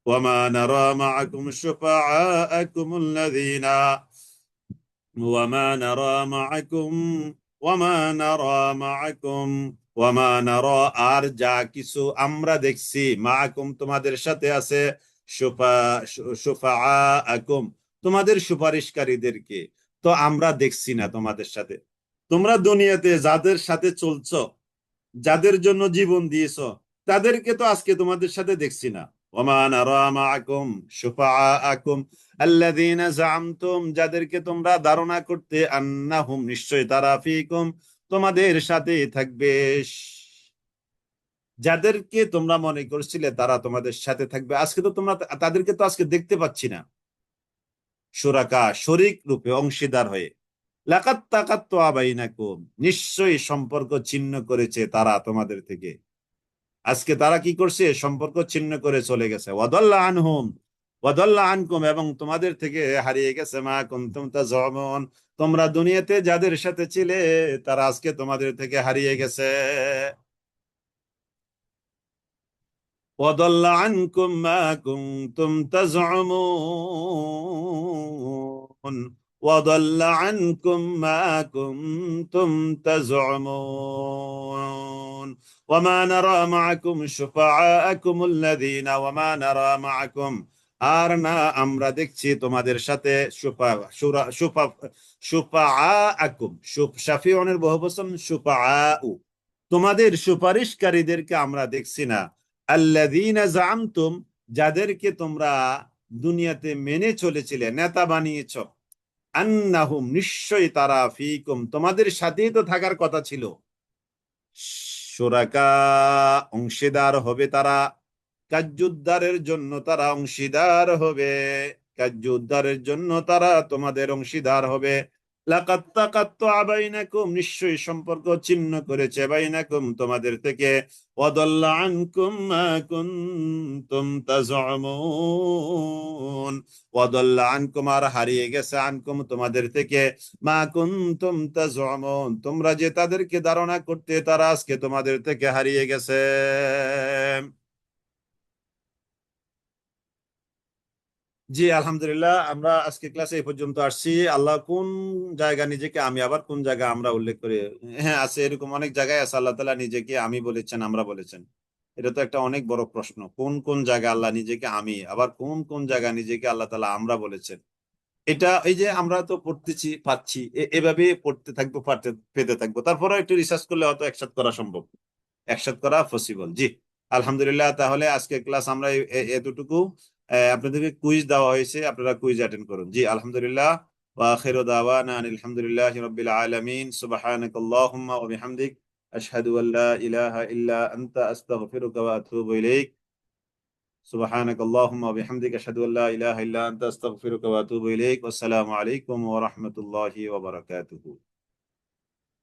B: وما نرى معكم شفعاءكم الذين وما نرى معكم وما نرى معكم وما نرى, আর যা কিছু আমরা দেখছি, মাআকুম, তোমাদের সাথে আছে, শুফাআকুম, তোমাদের সুপারিশকারীদেরকে তো আমরা দেখছি না তোমাদের সাথে। তোমরা দুনিয়াতে যাদের সাথে চলছো, যাদের জন্য জীবন দিয়েছো, তাদেরকে তো আজকে তোমাদের সাথে দেখছি না। ওমা নারা মাআকুম শুফাআকুম আল্লাযীনা যাআমতুম, যাদেরকে তোমরা ধারণা করতে, আন্নাহুম, নিশ্চয় তারা, ফীকুম, তোমাদের সাথে থাকবে, যাদেরকে তোমরা মনে করছিলে তারা তোমাদের সাথে থাকবে, আজকে তো তোমরা তাদেরকে তো আজকে দেখতে পাচ্ছি না, শুরাকা, শরীক রূপে, অংশীদার হয়ে। লাকাত তাকাত্তু বাইনাকুম, নিশ্চয়ই সম্পর্ক ছিন্ন করেছে তারা তোমাদের থেকে, আজকে তারা কি করছে, সম্পর্ক ছিন্ন করে চলে গেছে। ওয়াদাল্লা আনহুম ওয়াদাল্লা আনকুম, এবং তোমাদের থেকে হারিয়ে গেছে, মা কুনতুম তাযুমুন, তোমরা দুনিয়াতে যাদের সাথে ছিলে তারা আজকে তোমাদের থেকে হারিয়ে গেছে। ওয়াদাল্লা আনকুম মা কুনতুম তাযুমুন ওয়াদাল্লা আনকুম মা কুনতুম তাযুমুন ওয়ামা নারা মাআকুম শুফাআকুম আল্লাযীনা ওয়ামা নারা মাআকুম, আর না আমরা দেখছি তোমাদের সাথে, শুফাআকুম, শাফিউনের বহুবচন শুফাআউ, তোমাদের সুপারিশকারীদেরকে আমরা দেখছি না, আল্লাযীনা যাআমতুম, যাদেরকে তোমরা দুনিয়াতে মেনে চলেছিলে, নেতা বানিয়েছ, আন্নাহুম, নিশ্চয়ই তারা, ফীকুম, তোমাদের সাথেই তো থাকার কথা ছিল, শুরাকা, অংশীদার হবে তারা, কার্যোদ্ধারের জন্য তারা অংশীদার হবে, কার্যোদ্ধারের জন্য তারা তোমাদের অংশীদার হবে। লাকাত তাকাত্তুআ বাইনাকুম, নিশ্চয়ই সম্পর্ক ছিন্ন করেছে, বাইনাকুম, তোমাদের থেকে, ওয়াদাল্লা আনকুম মা কুনতুম তাযুমুন ওয়াদাল্লা আনকুম, আর হারিয়ে গেছে, আনকুম, তোমাদের থেকে, মা কুনতুম তাযুমুন, তোমরা যে তাদেরকে ধারণা করতে, তারা আজকে তোমাদের থেকে হারিয়ে গেছে। জি, আলহামদুলিল্লাহ, আমরা আজকে ক্লাসে এই পর্যন্ত আসছি। আল্লাহ কোন জায়গা নিজেকে আমি, আবার কোন জায়গা আমরা উল্লেখ করি, হ্যাঁ আছে, এরকম অনেক জায়গায় আছে আল্লাহ তাআলা নিজেকে আমি বলেছেন, আমরা বলেছেন। এটা তো একটা অনেক বড় প্রশ্ন, কোন কোন জায়গায় আল্লাহ নিজেকে আমি, আবার কোন কোন জায়গায় নিজেকে আল্লাহ তাআলা আমরা বলেছেন। এটা এই যে আমরা তো পড়তেছি পাচ্ছি, এভাবে পড়তে থাকবো, পেতে থাকবো, তারপরে একটু রিসার্চ করলে হয়তো একসাথ করা সম্ভব, একসাথ করা পসিবল। জি, আলহামদুলিল্লাহ, তাহলে আজকে ক্লাস আমরা এতটুকু। আপনাদেরকে কুইজ দেওয়া হয়েছে, আপনারা কুইজ অ্যাটেন্ড করুন। জি, আলহামদুলিল্লাহ, ওয়া আখিরু দাওয়ানা আলহামদুলিল্লাহি রাব্বিল আলামিন, সুবহানাকাল্লাহুম্মা ওয়া বিহামদিক, আশহাদু আল্লা ইলাহা ইল্লা আনতা, আস্তাগফিরুকা ওয়া আতুবু ইলাইক। سبحانك اللهم وبحمدك أشهد أن لا إله إلا أنت أستغفرك وأتوب إليك والسلام عليكم ورحمة الله وبركاته